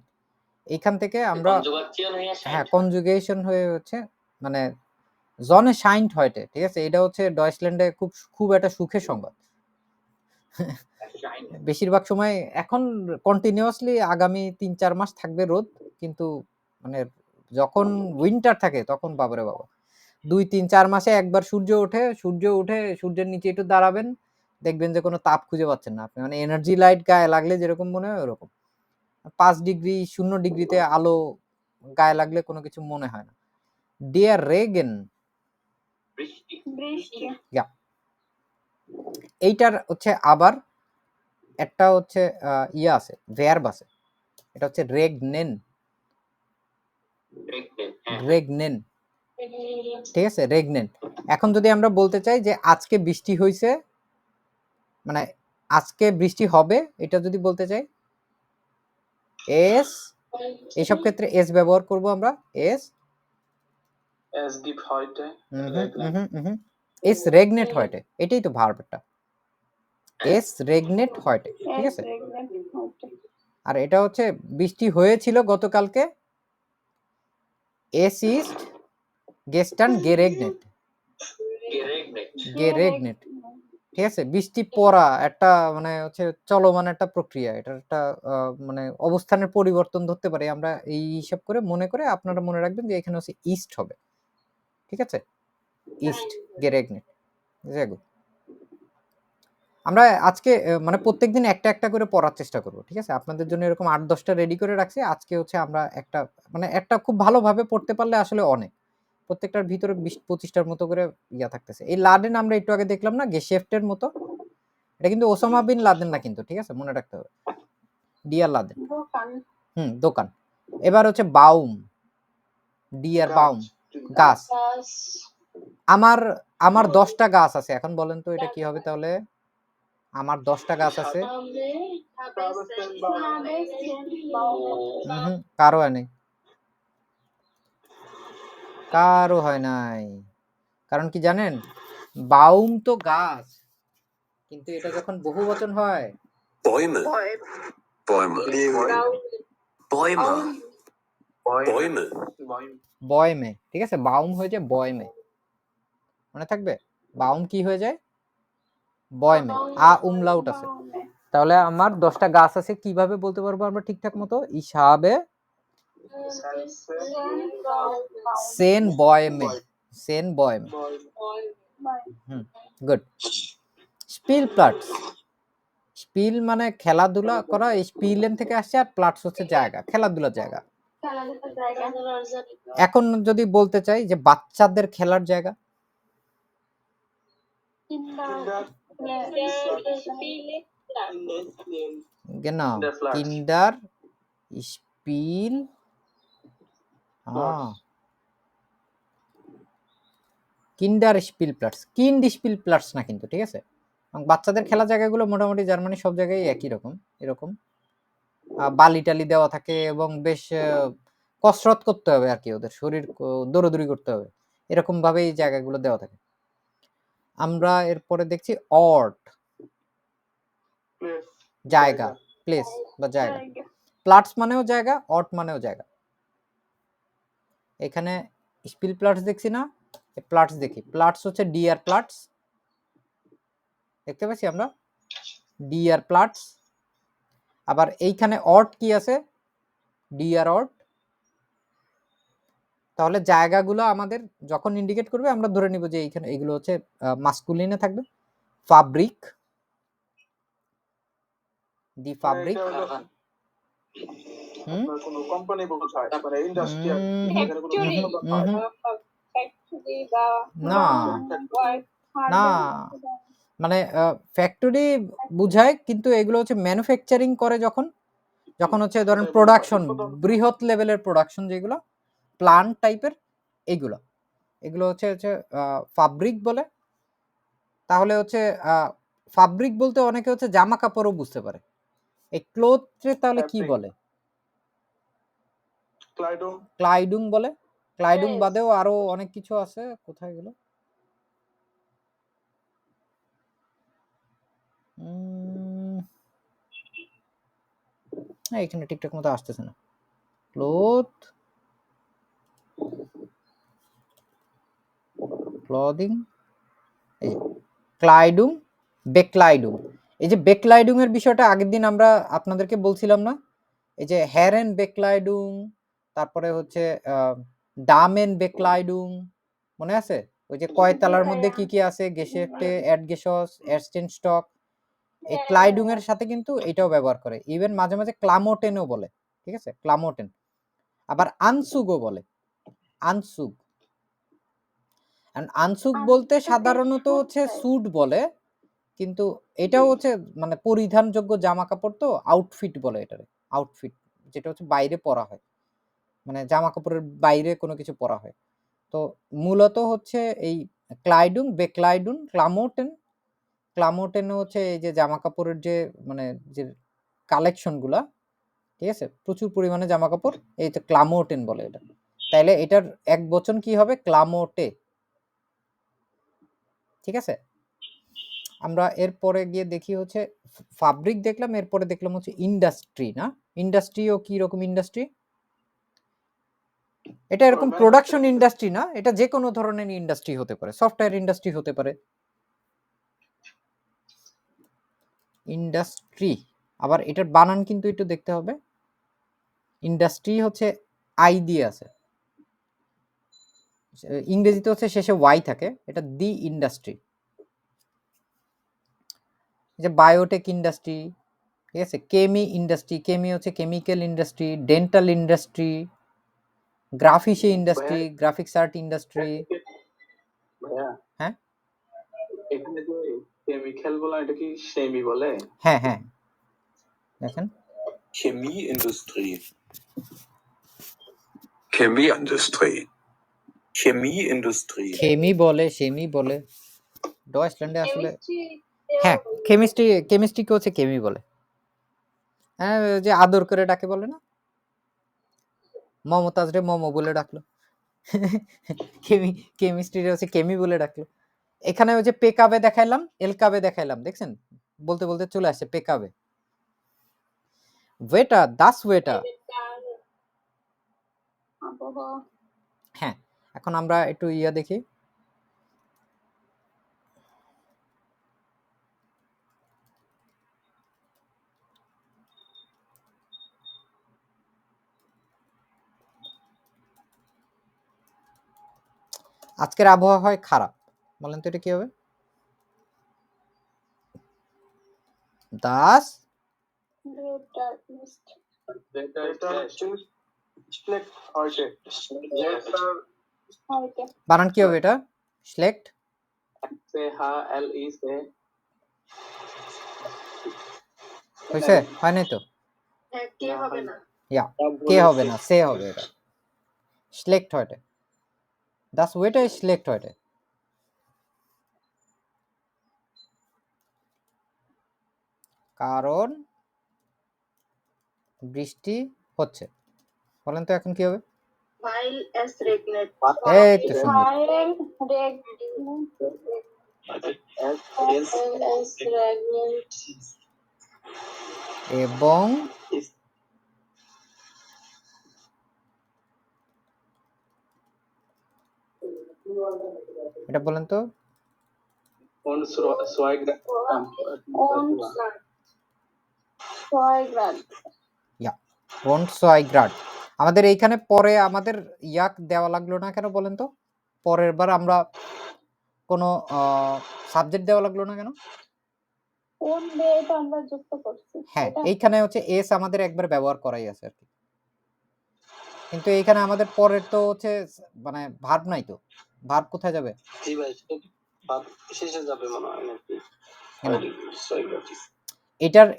এইখান থেকে আমরা কনজুগেশন হয়ে হ্যাঁ শাইন। কনজুগেশন হয়ে হচ্ছে মানে জনে শাইন্ট হয়টে, ঠিক আছে, এটা হচ্ছে ডয়েচল্যান্ডে খুব খুব একটা সুখের সংবাদ। শাইন। বেশিরভাগ সময় এখন কন্টিনিউয়াসলি আগামী ৩-৪ মাস থাকবে রোদ, কিন্তু মানে যখন উইন্টার থাকে তখন বাবারে বাবা ২-৩-৪ মাসে একবার সূর্য ওঠে, সূর্য উঠে সূর্যের নিচে একটু দাঁড়াবেন, দেখবেন যে কোনো তাপ খুঁজে পাচ্ছেন না আপনি, মানে এনার্জি লাইট গায়ে লাগলে যেরকম মনে হয় ওরকম। ৫ ডিগ্রি ০ ডিগ্রিতে আলো গায়ে লাগলে কোনো কিছু মনে হয় না। ডিয়ার রেগেন, বৃষ্টি, বৃষ্টি। ইয়া, এইটার হচ্ছে আবার একটা হচ্ছে ইয়া আছে, ভার্ব আছে, এটা হচ্ছে রেগনেন, প্রেগনেন্ট, হ্যাঁ, রেগনেন, ঠিক আছে, রেগনেন। এখন যদি আমরা বলতে চাই যে আজকে বৃষ্টি হইছে, মানে আজকে বৃষ্টি হবে, এটা যদি বলতে চাই এস, এইসব ক্ষেত্রে এস ব্যবহার করব আমরা, এস Es gibt heute Regen। এস রেগনেট হয়টে, এটাই তো ভার্বটা, এস রেগনেট হয়টে, ঠিক আছে। আর এটা হচ্ছে বৃষ্টি হয়েছিল গতকালকে, এস ইস্ট গেস্টান গেরেগনেট, গেরেগনেট, গেরেগনেট, ঠিক আছে। বৃষ্টি পড়া একটা মানে হচ্ছে চলমান একটা প্রক্রিয়া, এটার একটা মানে অবস্থানের পরিবর্তন ধরতে পারি আমরা এই হিসাব করে, মনে করে আপনারা মনে রাখবেন যে এখানে হচ্ছে ইস্ট হবে, ঠিক আছে, ইস্ট গেরেগনেট। যাই আমরা আজকে মানে প্রত্যেকদিন একটা একটা করে পড়ার চেষ্টা করব, ঠিক আছে, আপনাদের জন্য এরকম ৮-১০টা রেডি করে রাখছি। আজকে হচ্ছে আমরা একটা মানে একটা খুব ভালোভাবে পড়তে পারলে আসলে অনেক, প্রত্যেকটার ভিতরে ২০-২৫টার মতো করে ইয়া থাকতেছে। এই লাদেন আমরা একটু আগে দেখলাম না, গেশেফটের মতো, এটা কিন্তু ওসামা বিন লাদেন না কিন্তু, ঠিক আছে, মনে রাখতে হবে, ডিয়ার লাদেন, দোকান। দোকান। এবার হচ্ছে বাউম, ডিয়ার বাউম, গাছ। আমার আমার ১০টা গাছ আছে, এখন বলেন তো এটা কি হবে তাহলে? আমার ১০টা গাছ আছে, কারো হয় নাই, কারো হয় নাই, কারণ কি জানেন, বাউম তো গাছ, কিন্তু এটা যখন বহু বচন হয় Bäume. Bäume. Bäume. Bäume. বয়মে, ঠিক আছে, বাউম হয়ে যায় বয়মে, মনে থাকবে, বাউম কি হয়ে যায়, বয়মে, আ উমলাউট আছে। তাহলে আমার ১০টা গাছ আছে, কিভাবে বলতে পারবো আমরা ঠিকঠাক মতো? ইসাবে সেন বয়মে, সেন বয়মে, গুড। স্পিল প্লাটস, স্পিল মানে খেলাধুলা করা, স্পিলেন থেকে আসছে, আর প্লাটস হচ্ছে জায়গা, খেলাধুলার জায়গা। এখন যদি বলতে চাই যে বাচ্চাদের খেলার জায়গা, genau, কিন্ডার স্পিল কিন্ডার spill Platz, kind spill Platz না কিন্তু, ঠিক আছে? এবং বাচ্চাদের খেলার জায়গাগুলো মোটামুটি জার্মানি সব জায়গায় একই রকম, এরকম বালি টালি দেওয়া থাকে এবং বেশ কসরত করতে হবে আর কি, ওদের শরীর দৌড়দৌড়ি করতে হবে, এরকম ভাবেই জায়গাগুলো দেওয়া থাকে। আমরা এরপরে দেখছি অর্ট, প্লেস জায়গা, প্লেস বা জায়গা। প্লাটস মানেও জায়গা, অর্ট মানেও জায়গা। এখানে স্পিল প্লাটস দেখছি না, প্লাটস দেখি। প্লাটস হচ্ছে ডিআর প্লাটস, দেখতে পাচ্ছি আমরা ডিআর প্লাটস। আবার এইখানে অর্ট কি আছে, ডিআর অর্ট। তাহলে জায়গাগুলো আমাদের যখন ইন্ডিকেট করবে আমরা ধরে নিব যে এইখানে এগুলো হচ্ছে মাস্কুলিনে থাকবে। ফাব্রিক, দি ফাব্রিক, আপনার কোনো কোম্পানি বোঝায়, মানে ইন্ডাস্ট্রিয়াল, এখানে কোনো Factory. উৎপাদন হয়। ফ্যাক্টরি বা না না, মানে ফ্যাক্টরি বুঝায়, কিন্তু এগুলো হচ্ছে ম্যানুফ্যাকচারিং করে যখন, যখন হচ্ছে ধরেন প্রোডাকশন, বৃহৎ লেভেলের প্রোডাকশন যেগুলো প্লান্ট টাইপের, এগুলো এগুলো হচ্ছে হচ্ছে ফাব্রিক বলে। তাহলে হচ্ছে ফাব্রিক বলতে অনেকে হচ্ছে জামা কাপড়ও বুঝতে পারে। এই ক্লোথে তাহলে কি Fabric. বলে? ক্লাইডো, ক্লাইডুং বলে। ক্লাইডুং Yes. বাদেও আরো অনেক কিছু আছে, কোথায় গেল? এখানে ঠিকঠাক মতো আসতেছে না। ক্লোথ, ক্লদিং, এই যে ক্লাইডুং, বেকলাইডুং। এই যে বেকলাইডুং এর বিষয়টা আগের দিন আমরা আপনাদেরকে বলছিলাম না, এই যে হেরেন বেকলাইডুং, তারপরে হচ্ছে ডামেন বেকলাইডুং, মনে আছে? ওই যে কয়তালার মধ্যে কি কি আছে, গেশেফটে, অ্যাডগেসস, এরস্টেন স্টক, এই ক্লাইডুং এর সাথে কিন্তু এটাও ব্যবহার করে। ইভেন মাঝে মাঝে ক্লামোটেনও বলে, ঠিক আছে? ক্লামোটেন। আবার আনসুগও বলে, আনসুগ। আনসুগ বলতে সাধারণত হচ্ছে স্যুট বলে, কিন্তু এটাও হচ্ছে মানে পরিধানযোগ্য জামা কাপড়, তো আউটফিট বলে এটারে। আউটফিট যেটা হচ্ছে বাইরে পরা হয়, মানে জামা কাপড়ের বাইরে কোনো কিছু পরা হয়। তো মূলত হচ্ছে এই ক্লাইডুং, বেকলাইডুন, ক্লামোটেন। ক্লামোটেন হচ্ছে এই যে জামা কাপড়ের যে মানে যে কালেকশনগুলা, ঠিক আছে? প্রচুর পরিমাণে জামা কাপড়, এই তো ক্লামোটেন বলে এটা। তাইলে এটার এক বচন কি হবে? ক্লামোটে, ঠিক আছে? আমরা এরপরে গিয়ে দেখি হচ্ছে ফাব্রিক দেখলাম, এরপরে দেখলাম হচ্ছে ইন্ডাস্ট্রি, না? ইন্ডাস্ট্রিও কি রকম ইন্ডাস্ট্রি? এটা এরকম প্রোডাকশন ইন্ডাস্ট্রি না, এটা যে কোনো ধরনের ইন্ডাস্ট্রি হতে পারে, সফটওয়্যার ইন্ডাস্ট্রি হতে পারে। ইন্ডাস্ট্রি, আবার এটার বানান কিন্তু একটু দেখতে হবে। ইন্ডাস্ট্রি হচ্ছে আই দিয়ে আছে, ইংরেজিতে হচ্ছে শেষে ওয়াই থাকে, এটা দি ইন্ডাস্ট্রি। যে বায়োটেক ইন্ডাস্ট্রি, ঠিক আছে? কেমি ইন্ডাস্ট্রি, কেমি হচ্ছে chemical industry, dental industry, graphics industry, graphics art industry. ভাইয়া, হ্যাঁ এখানে যে কেমিক্যাল বলা, এটা কি সেমি বলে? হ্যাঁ হ্যাঁ, দেখেন Chemieindustrie. Chemieindustrie. Chemieindustrie. কেমি বলে, সেমি বলে। ডয়েচল্যান্ডে আসলে হ্যাঁ, কেমিস্ট্রি, কেমিস্ট্রিকে হচ্ছে কেমি বলে। হ্যাঁ, ওই যে আদর করে ডাকে বলে না, মমতাজ রে মম বলে ডাকলো। কেমিস্ট্রি হচ্ছে কেমি বলে ডাকলো। এখানে ওই যে পেকাবে দেখাইলাম, এলকাবে দেখাইলাম, দেখছেন? বলতে বলতে চলে আসছে পেকাবে। Waiter, Das waiter. হ্যাঁ, এখন আমরা একটু ইয়া দেখি। আজকের আবহাওয়া হয় খারাপ, বলেন তো এটা কি হবে? দাস বানান কি হবে এটা? স্লেক্ট, হয়েছে? হয় নাই তো? কে হবে না। Ja, কে হবে না, সে হবে এটা। Schlecht heute. Das Wetter ist schlecht heute. কারণ বৃষ্টি হচ্ছে। বলেন তো এখন কি হবে? While es regnet. এই তো সুন্দর। While es regnet. এবং এটা বলেন তো। Und zwei Grad. Und 2 Grad. und 2 Grad. আমাদের এইখানে পরে আমাদের ইয়াক দেওয়া লাগলো না কেন বলেন তো? পরের বার আমরা কোনো সাবজেক্ট দেওয়া লাগলো না কেন? কোন দিয়ে তো আমরা যুক্ত করছি। হ্যাঁ, এটা এইখানে হচ্ছে এস আমাদের একবার ব্যবহার করাই আছে আরকি। কিন্তু এইখানে আমাদের পরের তো হচ্ছে মানে ভার্ব নাই তো। ভার্ব কোথায় যাবে? জি ভাই, শেষে যাবে মনে হয় নাকি? কেন?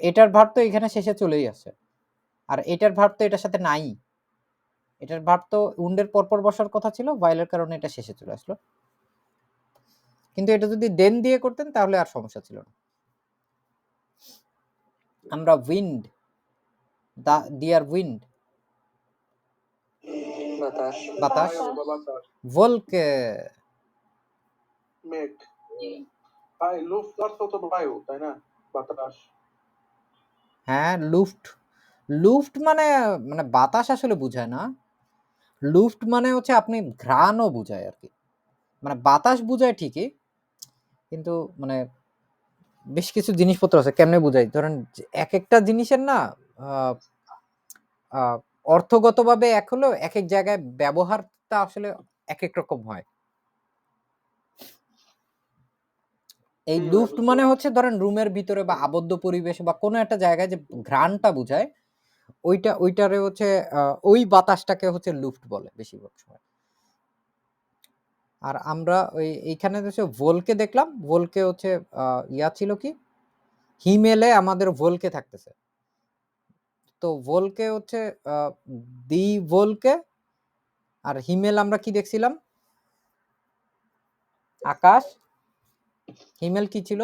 এটার ভার্ব তো এখানে শেষে চলেই আসছে। আর এটার ভার্ব তো এটার সাথে নাই। এটার ভার্ব তো উন্ডের পরপর বসার কথা ছিল, ভাইলের কারণে এটা শেষে চলে আসলো। কিন্তু এটা যদি দেন দিয়ে করতেন তাহলে আর সমস্যা ছিল না। আমরা উইন্ড, ডিয়ার উইন্ড, বাতাস, বাতাস, বাতাস, ভোলকে, মেঘ, ভাই লুফট অর্থ তো বায়ু, তাই না? বাতাস। হ্যাঁ লুফট। লুফট মানে মানে বাতাস আসলে বুঝায় না। লুফট মানে হচ্ছে আপনি ঘ্রাণও বুঝায় আর কি। মানে বাতাস বুঝায় ঠিকই, কিন্তু মানে বেশ কিছু জিনিসপত্র আছে কেমনে বুঝাই। ধরেন এক একটা জিনিসের না অর্থগতভাবে এক হলেও এক এক জায়গায় ব্যবহারটা আসলে এক এক রকম হয়। এই লুফট মানে হচ্ছে ধরেন রুমের ভিতরে বা আবদ্ধ পরিবেশ বা কোনো একটা জায়গায় যে ঘ্রাণটা বুঝায়, ওইটারে হচ্ছে ওই বাতাসটাকে হচ্ছে লুফট বলে বেশিরভাগ সময়। আর আমরা এইখানে হচ্ছে ভোলকে দেখলাম, ভোলকে হচ্ছে ইয়া ছিল কি, হিমেলে আমাদের ভোলকে থাকতেছে। তো ভোলকে হচ্ছে দি ভোলকে, আর হিমেল আমরা কি দেখছিলাম? আকাশ। হিমেল কি ছিল?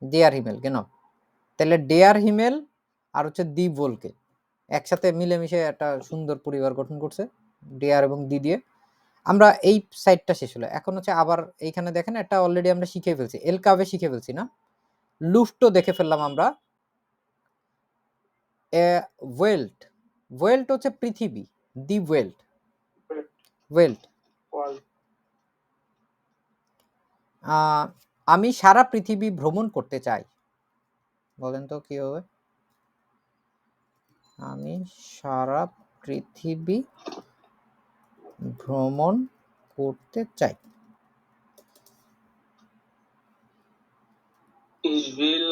ডেয়ার হিমেল। কেন? তাহলে ডেয়ার হিমেল আর হচ্ছে দি ভোলকে একসাথে মিলেমিশে একটা সুন্দর পরিবার গঠন করছে, ডেয়ার এবং দি দিয়ে। আমরা এই সাইডটা শেষ হলো। এখন হচ্ছে আবার এইখানে দেখেন একটা অলরেডি আমরা শিখে ফেলছি, এলকাভে শিখে ফেলছি না? লুফটও দেখে ফেললাম আমরা। ওয়েল্ট, ওয়েল্ট হচ্ছে পৃথিবী, দি ওয়েল্ট, ওয়েল্ট। আমি সারা পৃথিবী ভ্রমণ করতে চাই। বলেন তো কি হবে? আমি সারা পৃথিবী ভ্রমণ করতে চাই। Ich will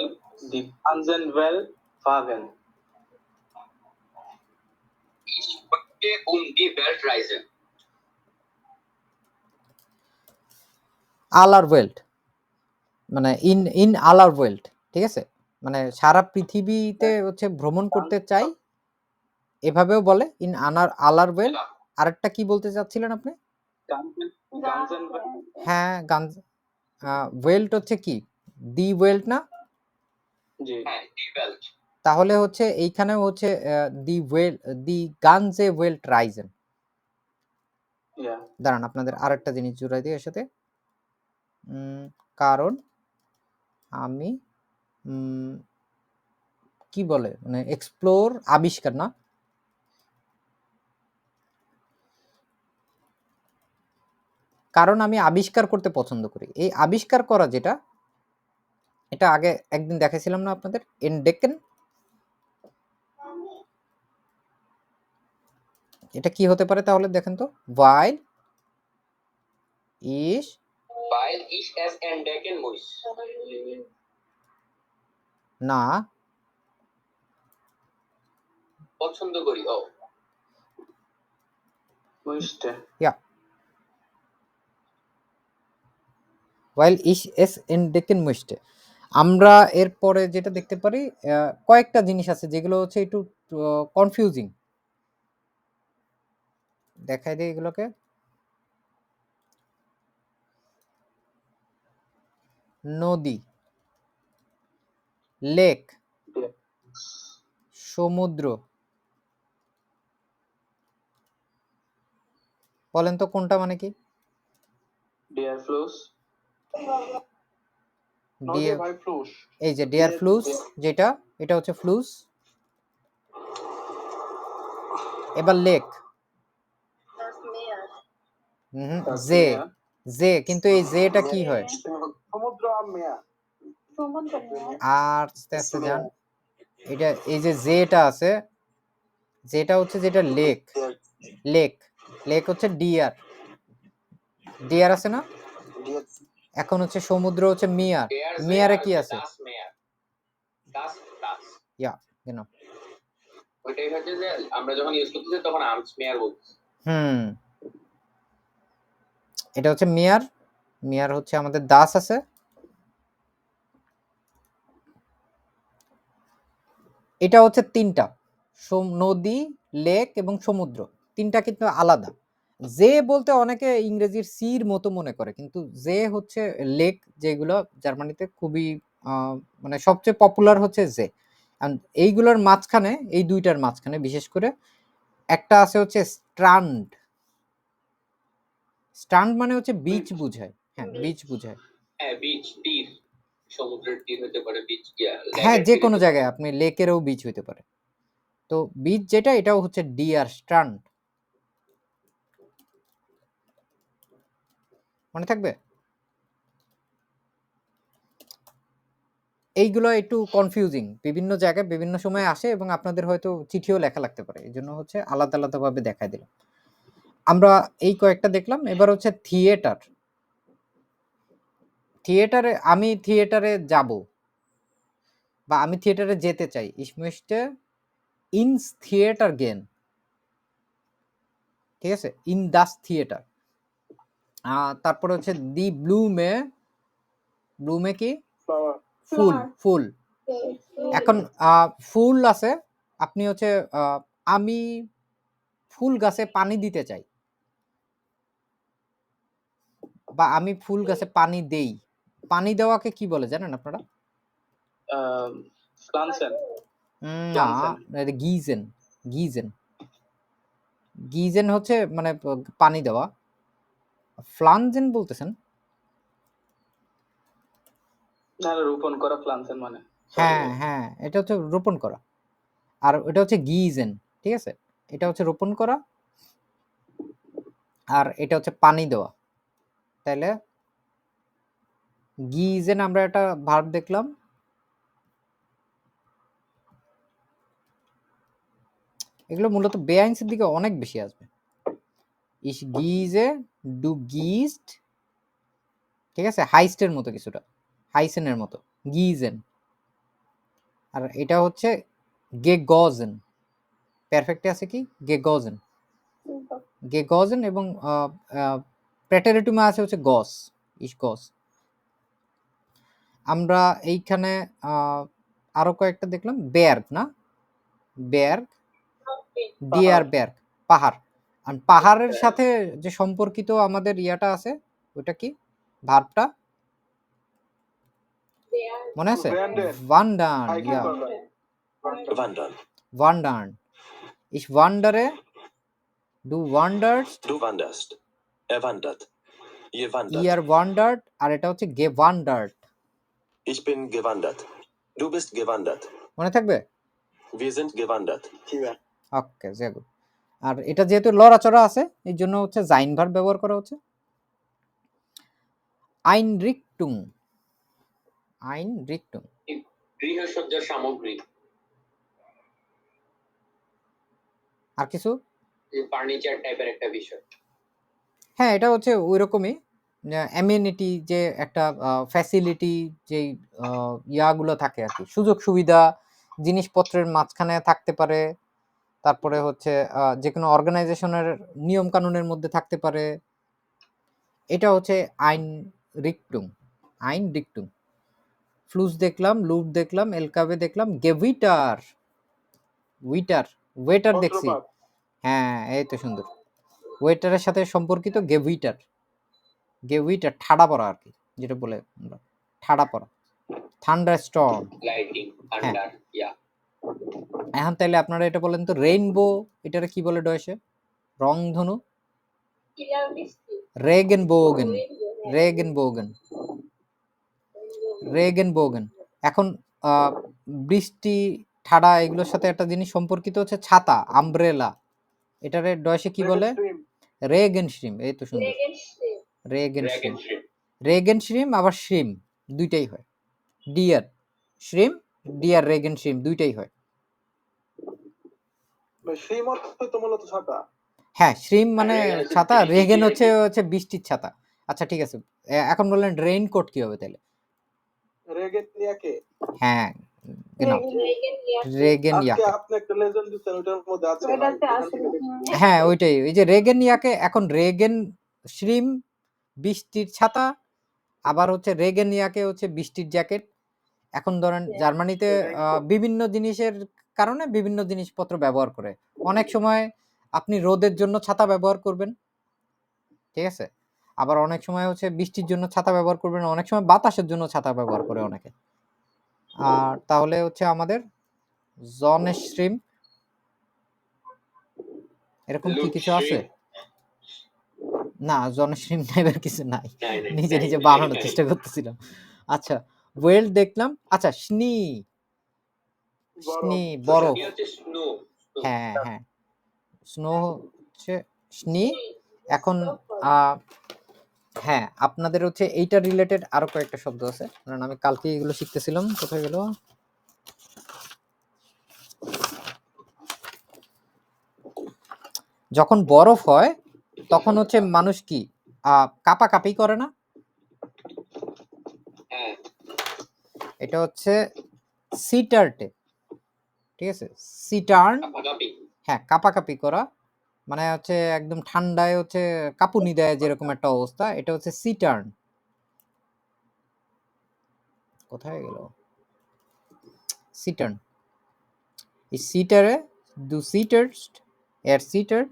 die ganze Welt fahren. Ich möchte die Welt reisen. আলার ওয়েল্ট মানে ইন আলার ওয়েল্ট, ঠিক আছে? মানে সারা পৃথিবীতে হচ্ছে ভ্রমণ করতে চাই, এভাবেও বলে ইন আলার ওয়েল্ট। আরেকটা কি বলতে চাচ্ছিলেন আপনি? Ganzen Welt. হ্যাঁ, ওয়েল্ট হচ্ছে কি, দি ওয়েল্ট না? জি। হ্যাঁ, die Welt. তাহলে হচ্ছে এইখানে হচ্ছে দি গানজে ওয়েল্ট রাইজেন। Yeah. দাঁড়ান আপনাদের আরেকটা জিনিস জুড়াই দিই এর সাথে। কারণ আমি কি বলে মানে এক্সপ্লোর, আবিষ্কার না, কারণ আমি আবিষ্কার করতে পছন্দ করি। এই আবিষ্কার করা যেটা, এটা আগে একদিন দেখাইছিলাম না আপনাদের, এনডেকেন। এটা কি হতে পারে তাহলে দেখেন তো? weil ich es entdecken muss. না, পছন্দ করি। ও Möchte. ja, weil ich es entdecken möchte. আমরা এরপরে যেটা দেখতে পারি কয়েকটা জিনিস আছে যেগুলো হচ্ছে একটু কনফিউজিং। দেখাই দিই এগুলোকে। নদী, লেক, সমুদ্র, বলেন তো কোনটা মানে কি? ডিয়ার ফ্লোস, ডিয়ার, ভাই ফ্লোস, এই যে ডিয়ার ফ্লুস, যেটা এটা হচ্ছে ফ্লুস। এবার lake, Das Meer. J, J, কিন্তু এই জেটা কি হয়? সমুদ্র আর মেয়া, সমুদ্র মেয়ার। আর আস্তে আস্তে যান, এটা এই যে জেটা আছে, যেটা হচ্ছে যেটা লেক, লেক, লেক হচ্ছে ডিয়ার, ডিয়ার আছে না? এখন হচ্ছে সমুদ্র হচ্ছে মিয়ার, Der See মিয়ারে আর কি হচ্ছে আছে? das Meer. Das. ইয়া, কেন? ওইটাই হচ্ছে যে আমরা যখন ইউজ করতেছি তখন আর্মস মেয়ার বলছি। এটা হচ্ছে মিয়ার, মিয়ার হচ্ছে আমাদের দাস আছে। এটা হচ্ছে তিনটা, নদী, লেক এবং সমুদ্র, তিনটা কিন্তু আলাদা। জে বলতে অনেকে ইংরেজির সির মতো মনে করে, কিন্তু জে হচ্ছে লেক, যেগুলো জার্মানিতে খুবই মানে সবচেয়ে পপুলার হচ্ছে জে। এইগুলোর মাঝখানে, এই দুইটার মাঝখানে বিশেষ করে একটা আছে হচ্ছে স্ট্রান্ড। স্ট্রান্ড মানে হচ্ছে বিচ বুঝায়, হ্যাঁ বিচ বুঝায়। হ্যাঁ, বিচ, তীর, সমুদ্রের তীর হতে পারে বিচ, হ্যাঁ, যে কোনো জায়গায় আপনি লেকেরও বিচ হইতে পারে। তো বিচ যেটা, এটাও হচ্ছে ডিয়ার স্ট্রান্ড, মনে থাকবে। এইগুলো একটু কনফিউজিং, বিভিন্ন জায়গায় বিভিন্ন সময় আসে এবং আপনাদের হয়তো চিঠিও লেখা লাগতে পারে, এই জন্য হচ্ছে আলাদা আলাদাভাবে দেখাই দিলাম। আমরা এই কয়েকটা দেখলাম। এবার হচ্ছে থিয়েটার। থিয়েটারে, আমি থিয়েটারে যাব বা আমি থিয়েটারে যেতে চাই, ich möchte ins Theater gehen, ঠিক আছে, ইন das Theater। তারপরে হচ্ছে দি ব্লুমে, ব্লুমে কি? ফ্লাওয়ার, ফুল, ফুল। এখন ফুল আছে, আপনি হচ্ছে আমি ফুল গাছে পানি দিতে চাই বা আমি ফুল গাছে পানি দেই। পানি দেওয়াকে কি বলে জানেন আপনারা? ফ্লানসেন, না, এটা গিজেন, গিজেন, গিজেন হচ্ছে মানে পানি দেওয়া। ফ্লানজেন বলতেছেন? না রোপণ করা, ফ্লানসেন মানে, হ্যাঁ হ্যাঁ, এটা হচ্ছে রোপণ করা, আর এটা হচ্ছে গিজেন, ঠিক আছে, এটা হচ্ছে রোপণ করা আর এটা হচ্ছে পানি দেওয়া। তাইলে গিজেন আমরা একটা ভার্ব দেখলাম। এগুলো মূলত বেআইনসের দিকে অনেক বেশি আসবে। ইস গিজে, ডু গিস্ট, ঠিক আছে, হাইস্টের মতো কিছুটা, হাইসেনের মতো, গিজেন। আর এটা হচ্ছে গে গজেন, পারফেক্টে আছে কি গে গজেন, গে গজেন, এবং প্রেটারেটুমে আছে হচ্ছে গস, ইস গস। আমরা এইখানে আরো কয়েকটা দেখলাম। বেয়ার্গ না, বেয়ার্গ, ডিয়ার বেয়ার্গ, পাহাড়। আর পাহাড়ের সাথে যে সম্পর্কিত আমাদের ইয়াটা আছে, ওটা কি ভার্বটা মনে আছে? ওয়ান্ডার্ন, ইয়া, Wandern. ওয়ান্ডার্ন। Ich wandere, du wanderst, Du wanderst. Er wandert. Ihr wandert. ihr wandert, আর এটা হচ্ছে gewandert। Ich bin gewandert. Du bist gewandert. মনে থাকবে? Wir sind gewandert. ওকে, sehr gut। আর এটা যেহেতু লড়াচড়া আছে, এই জন্য হচ্ছে জাইন ভার্ব ব্যবহার করা হচ্ছে। Einrichtung, Einrichtung, গৃহসজ্জার সামগ্রী, আর কিছু? ফার্নিচার টাইপের একটা বিষয়। হ্যাঁ, এটা হচ্ছে ওইরকমই, অ্যামেনিটি, যে একটা ফ্যাসিলিটি, যেই ইয়াগুলো থাকে আর কি, সুযোগ সুবিধা জিনিসপত্রের মাঝখানে থাকতে পারে। তারপরে হচ্ছে যে কোনো অর্গানাইজেশনের নিয়ম কানুনের মধ্যে থাকতে পারে। এটা হচ্ছে আইনরিক্টুম, আইনরিক্টুম। ফ্লুস দেখলাম, লুপ দেখলাম, এলকাবে দেখলাম, গেভিটার, ওয়েটার দেখছি। যন্ত্রপাত। হ্যাঁ, এই তো সুন্দর। ওয়েটারের সাথে সম্পর্কিত গেভিটার, ঠাডা পড়া আর কি, যেটা বলে আমরা ঠাডা পড়া, থান্ডার স্টর্ম। লাইটিং, হ্যাঁ, থান্ডার, ইয়া। এখন তাইলে আপনারা এটা বলেন তো, রেইনবো এটারে কি বলে ডয়েসে? রংধনু, ক্লিয়ার বৃষ্টি। রেগেনবোগেন, Rainbow, রেগেনবোগেন, rainbow. রেগেনবোগেন। এখন বৃষ্টি, ঠাডা এগুলোর সাথে একটা জিনিস সম্পর্কিত হচ্ছে ছাতা, আমব্রেলা। এটারে ডয়েসে কি বলে? Stream, রেগেনশ্রিম। এই তো সুন্দর, Dragon shrimp. রেগেনশ্রিম। Dragon shrimp. রেগেনশ্রিম আবার শ্রিম দুইটাই হয়। ডিয়ার শ্রিম, ডিয়ার রেগেনশ্রিম দুইটাই হয়। সেই অর্থ তো মূলত ছাতা। হ্যাঁ, শ্রিম মানে রেগেন হচ্ছে ছাতা, বৃষ্টি রেগেন আর হচ্ছে কি। হচ্ছে বৃষ্টির ছাতা। আচ্ছা ঠিক আছে, এখন বললেন রেইনকোট কি হবে তাহলে? রেগেনিয়াকে। হ্যাঁ, genau, Dragon ইয়াক। রেগেনিয়াকে। আজকে আপনি একটা লেজেন্ড দিচ্ছেন, ওইটার মধ্যে আছে ভাই। ওইটাতে ওখান আছে। থেকে দেখি। হ্যাঁ, ওইটাই, ওই যে রেগেনিয়াকে। এখন রেগেন শ্রিম বৃষ্টির ছাতা, আবার হচ্ছে রেগেনিয়াকে হচ্ছে বৃষ্টির জ্যাকেট। এখন ধরেন জার্মানিতে বিভিন্ন জিনিসের কারণে বিভিন্ন জিনিসপত্র ব্যবহার করে। অনেক সময় আপনি রোদের জন্য ছাতা ব্যবহার করবেন, ঠিক আছে? আবার অনেক সময় হচ্ছে বৃষ্টির জন্য ছাতা ব্যবহার করবেন, অনেক সময় বাতাসের জন্য ছাতা ব্যবহার করে অনেকে। আর তাহলে হচ্ছে আমাদের জনশ্রিম, এরকম কি কিছু আছে? না, জনশ্রিম টাইপের কিছু নাই, নিজে নিজে বানানোর চেষ্টা করতেছিলাম। আচ্ছা, ওয়েল্ড দেখলাম। আচ্ছা, স্নি, স্নি বরফ। কি হচ্ছে স্নো? হ্যাঁ হ্যাঁ, স্নো হচ্ছে স্নি। এখন হ্যাঁ, আপনাদের হচ্ছে এইটা রিলেটেড আরো কয়েকটা শব্দ আছে, কারণ আমি কালকে এগুলো শিখতেছিলাম। কোথায় গেল? যখন বরফ হয় তখন হচ্ছে মানুষ কি কাঁপাকাঁপি করে না? হ্যাঁ, এটা হচ্ছে সিটার্টে, ঠিক আছে? সিটার্ন, কাপাকাপি। হ্যাঁ, কাঁপাকাঁপি করা মানে হচ্ছে একদম ঠান্ডায় হচ্ছে কাঁপুনি দেয় যেরকম একটা অবস্থা, এটা হচ্ছে সিটার্ন। কোথায় গেল সিটার্ন? এই সিটারে দু সিটার্স এর সিটার,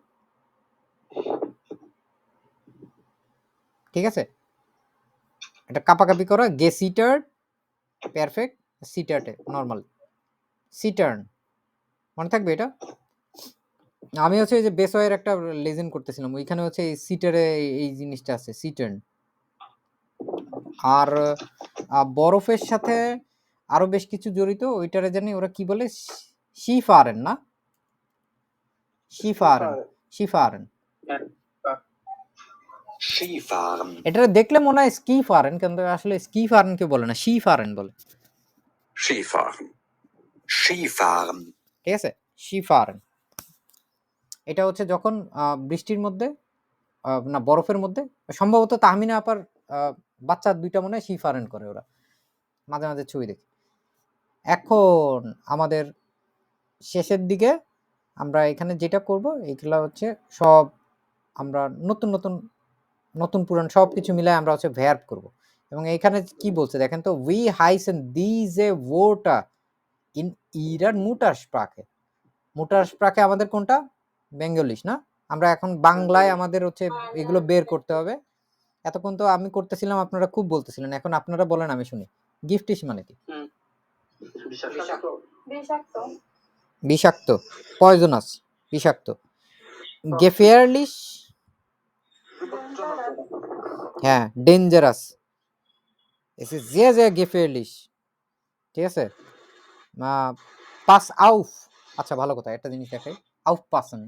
ঠিক আছে? এটা কাঁপাকাঁপি করা, গে সিটার, পারফেক্ট। সিটার্টে নর্মাল, সিটার্ন মনে থাকবে এটা। আমি হচ্ছে এই যে বেসওয়ের একটা লেজেন্ড করতেছিলাম, ওইখানে হচ্ছে এই সিটারে এই জিনিসটা আছে, সিটার্ন। আর বরফের সাথে আরো বেশ কিছু জড়িত, ওইটারে জানি ওরা কি বলে, শিফারেন না, শিফারেন, শিফারেন। Skifahren. এটা দেখলে মনে হয় স্কি ফারেন, কিন্তু আসলে স্কি ফারেন কে বলে না, শিফারেন বলে, Skifahren. Skifahren. ঠিক আছে? শিফারেন। এটা হচ্ছে যখন বৃষ্টির মধ্যে না বরফের মধ্যে, সম্ভবত তাহমিনা আপার বাচ্চা দুইটা মনে হয় শিফারেন করে ওরা, মাঝে মাঝে ছবি দেখি। এখন আমাদের শেষের দিকে আমরা এখানে যেটা করব, এইগুলা হচ্ছে সব আমরা নতুন নতুন নতুন পুরান সব কিছু মিলায় আমরা হচ্ছে ভার্ব করব। এবং এইখানে কি বলছে দেখেন তো, উই হাইসেন দিজে ওটা ইন ইরার মুটারস্প্রাকে। মুটারস্প্রাকে আমাদের কোনটা? বেঙ্গলিশ না? আমরা এখন বাংলায় আমাদের হচ্ছে এগুলো বের করতে হবে। এতক্ষণ তো আমি করতেছিলাম, আপনারা খুব বলতেছিলেন, এখন আপনারা বলেন আমি শুনি। গিফটিশ মানে কি? বিষাক্ত। বিষাক্ত। বিষাক্ত, পয়জনাস, বিষাক্ত। গেফেয়ারলিশ, হ্যাঁ, dangerous. S is sehr sehr gefährlich, ঠিক আছে? পাস আউফ, আচ্ছা ভালো কথা, একটা জিনিস দেখাই, আউফপাসেন,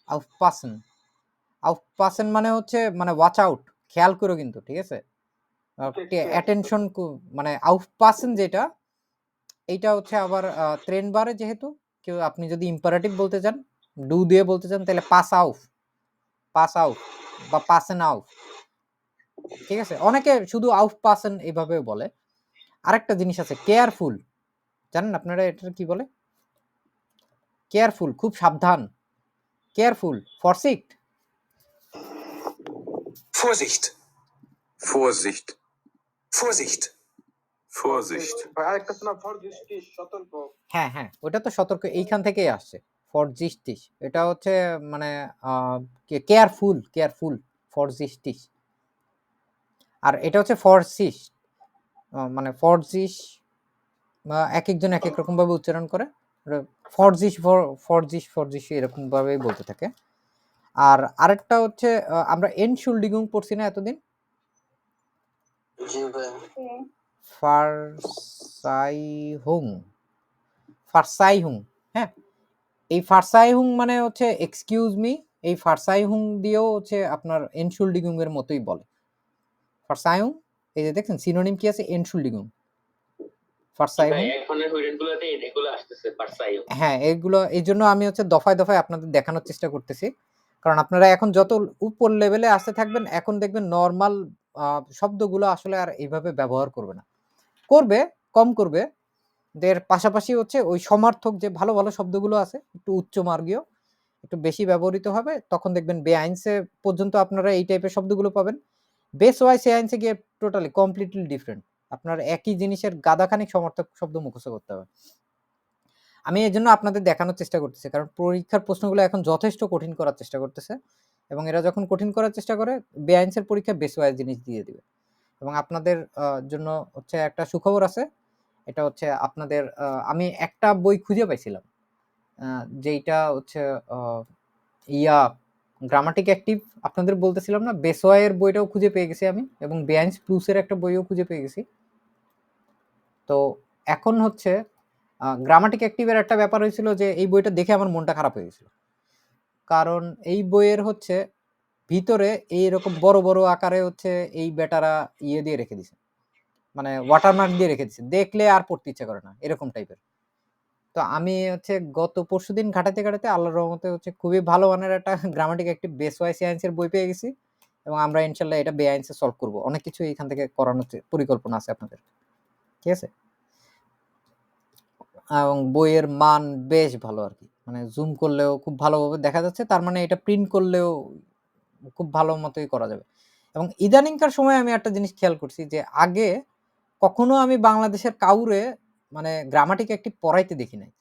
আউফপাসেন, আউফপাসেন মানে হচ্ছে মানে ওয়াচ আউট, খেয়াল করো কিন্তু, ঠিক আছে? অ্যাটেনশন, মানে আউফপাসেন যেটা, এইটা হচ্ছে আবার ট্রেন বারে, যেহেতু কেউ আপনি যদি ইম্পারেটিভ বলতে চান, ডু দিয়ে বলতে চান, তাহলে পাস আউফ, পাস আউফ বা পাসেন আউফ, ঠিক আছে? অনেকে শুধু আউফ পাসেন এইভাবেও বলে। আরেকটা জিনিস আছে কেয়ারফুল, জানেন আপনারা এটা কি বলে? কেয়ারফুল, খুব সাবধান, careful. ফরসিক্ট, Vorsicht. Vorsicht. Vorsicht. Vorsicht. আরেকটা শোনা ফরজিস্টি সতর্ক। হ্যাঁ, হ্যাঁ, ওটা তো সতর্ক এইখান থেকেই আসছে। ফরজিস্টিস এটা হচ্ছে মানে কেয়ারফুল, কেয়ারফুল ফরজিস্টিস। আর এটা হচ্ছে ফরসিস মানে ফরজিস একেকজন একেক রকমভাবে উচ্চারণ করে। ফরজিস ফরজিস ফরজিস এরকমভাবেই বলতে থাকে। আর আরেকটা হচ্ছে আমরা এনশুল্ডিগুং পড়ছি না এতদিন? জি ভাই। ফারসাইহুং, ফারসাইহুং, হ্যাঁ? এই ফারসাইহুং মানে হচ্ছে এক্সকিউজ মি, এই ফারসাইহুং দিয়েও হচ্ছে আপনার এনশুল্ডিগুং এর মতোই বলে। ফারসাইহুং, এই যে দেখছেন সিনোনিম কি আছে? এনশুল্ডিগুং, ভাই ফারসাইহুং। এখনের হুইডেনগুলোতে এগুলো আসতেছে পারসাইও। হ্যাঁ, এগুলো এইজন্য আমি হচ্ছে দফায়, দফায় আপনাদের দেখানোর চেষ্টা করতেছি। কারণ আপনারা এখন যত উপর লেভেলে আসতে থাকবেন, এখন দেখবেন নরমাল শব্দগুলো আসলে আর এইভাবে ব্যবহার করবে না। করবে, কম করবে। এর পাশাপাশি হচ্ছে ওই সমার্থক যে ভালো, ভালো শব্দগুলো আছে, একটু উচ্চমার্গীয়, একটু বেশি ব্যবহৃত হবে। তখন দেখবেন বেআইনসে পর্যন্ত আপনারা এই টাইপের শব্দগুলো পাবেন। বেস ওয়াইজ এআইনসে গিয়ে টোটালি কমপ্লিটলি ডিফারেন্ট। আপনার একই জিনিসের গাদাখানিক সমার্থক শব্দ মুখস্থ করতে হবে। আমি এজন্য আপনাদের দেখানোর চেষ্টা করতেছি। কারণ পরীক্ষার প্রশ্নগুলো এখন যথেষ্ট কঠিন করার চেষ্টা করতেছে। এবং এরা যখন কঠিন করার চেষ্টা করে, বেআইনসের পরীক্ষায় বেস ওয়াইজ জিনিস দিয়ে দিবে। এবং আপনাদের জন্য হচ্ছে একটা সুখবর আছে। এটা হচ্ছে আপনাদের আমি একটা বই খুঁজে পাইছিলাম। যেইটা হচ্ছে আ গ্রামাটিক অ্যাক্টিভ আপনাদের বলতেছিলাম না? বেসওয়াই এর বইটাও খুঁজে পেয়ে গেছি আমি এবং বেআইনস প্লুস এর একটা বইও খুঁজে পেয়ে গেছি। তো এখন হচ্ছে গ্রামাটিক অ্যাক্টিভ এর একটা ব্যাপার হয়েছিল যে এই বইটা দেখে আমার মনটা খারাপ হয়ে গেছিল। কারণ এই বইয়ের হচ্ছে ভিতরে এইরকম বড়, বড় আকারে হচ্ছে এই বেটারা দিয়ে রেখে দিছে। মানে ওয়াটারমার্ক দিয়ে রেখে দিছে। দেখলে আর পড়তে ইচ্ছা করে না। এরকম টাইপের। তো আমি হচ্ছে গত পরশুদিন ঘাটাতে, ঘাটাতে আল্লাহর রহমতে হচ্ছে খুবই ভালো মানের একটা গ্রামাটিক অ্যাক্টিভ বেস ওয়াই সায়েন্স এর বই পেয়ে গেছি এবং আমরা ইনশাআল্লাহ এটা বেআইনসে সলভ করব। অনেক কিছু এখান থেকে করানোর পরিকল্পনা আছে আপনাদের। ঠিক আছে? এবং বইয়ের মান বেশ ভালো আরকি। মানে জুম করলেও খুব ভালোভাবে দেখা যাচ্ছে। তার মানে এটা প্রিন্ট করলেও খুব ভালো মতোই করা যাবে। এবং ইদানিংকার সময়ে আমি একটা জিনিস খেয়াল করছি যে আগে কখনো আমি বাংলাদেশের কাউরে মানে গ্রামাটিক অ্যাক্টিভ পড়াইতে দেখি নাই।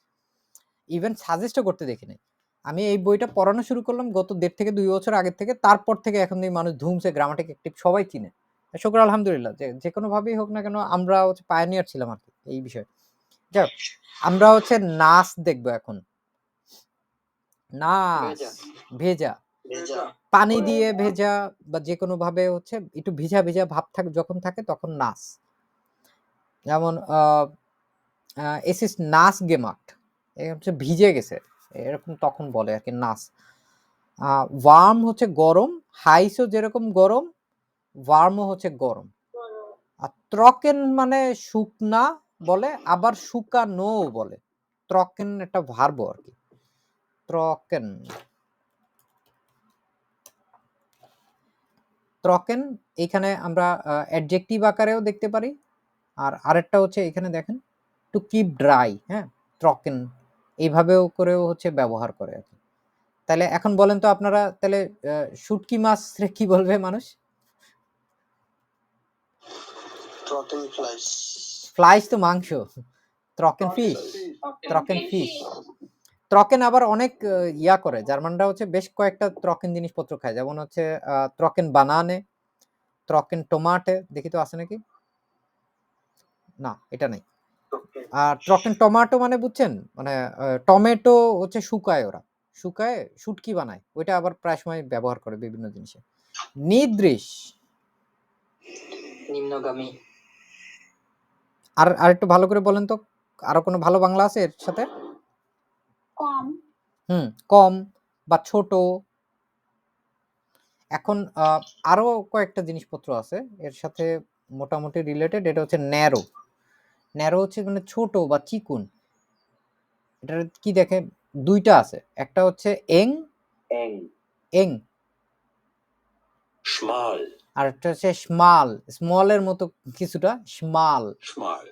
ইভেন সাজেস্টও করতে দেখি নাই। আমি এই বইটা পড়ানো শুরু করলাম গত ১.৫ থেকে ২ বছর আগের থেকে। তারপর থেকে এখন দেখি মানুষ ধুমসে গ্রামাটিক অ্যাক্টিভ সবাই চিনে। শুকর আলহামদুলিল্লাহ যে যেকোনোভাবেই হোক না কেন আমরা হচ্ছে পায়োনিয়ার ছিলাম আরকি এই বিষয়ে। যাই হোক, আমরা হচ্ছে নাচ দেখব এখন। নাচ, ভেজা। ভেজা। পানি দিয়ে ভেজা বা যেকোনোভাবে হচ্ছে একটু ভিজা, ভিজা ভাব যখন থাকে তখন নাচ। যেমন es ist nass gemacht. হচ্ছে ভিজে গেছে। এরকম তখন বলে আরকি নাস। ওয়ার্ম হচ্ছে গরম, হাইসও যেরকম গরম, ওয়ার্মও হচ্ছে গরম। আর ত্রকেন মানে শুকনা বলে, আবার শুকানোও বলে। ত্রকেন একটা ভার্ব আরকি। ত্রকেন। ত্রকেন এইখানে আমরা অ্যাডজেক্টিভ আকারেও দেখতে পারি। আর আরেকটা হচ্ছে এখানে দেখেন টু কিপ ড্রাই, হ্যাঁ? ত্রকেন এইভাবেও করেও হচ্ছে ব্যবহার করে আরকি। তাহলে এখন বলেন তো আপনারা তাহলে শুটকি মাছরে কি বলবে মানুষ? ট্রকেন ফ্লাইস। ফ্লাইস তো মাংস। ত্রকেন ফিশ। ত্রকেন ফিশ। ত্রকেন আবার অনেক ইয়া করে। জার্মানরা হচ্ছে বেশ কয়েকটা ত্রকেন জিনিসপত্র খায়। যেমন হচ্ছে ত্রকেন বানানে, ত্রকেন টোমাটে দেখি তো আছে নাকি? না, এটা নাই। আর ত্রকেন টমেটো মানে বুঝছেন? মানে টমেটো হচ্ছে শুকায় ওরা। শুকায় শুটকি বানায়। ওইটা আবার প্রায় সময় ব্যবহার করে বিভিন্ন জিনিসে। নিদ্রিশ। নিম্নগামী। আরেকটু ভালো করে বলেন তো আরো কোনো ভালো বাংলা আছে এর সাথে? কম। কম বা ছোট। এখন আরো কয়েকটা জিনিসপত্র আছে এর সাথে মোটামুটি রিলেটেড। এটা হচ্ছে ন্যারো। ন্যারো হচ্ছে মানে ছোট বা চিকুন। এটার কি দেখেন ২ টা আছে। একটা হচ্ছে এং, এং। Schmal. আর একটা হচ্ছে স্মাল, স্মল এর মতো কিছুটা স্মাল। Schmal.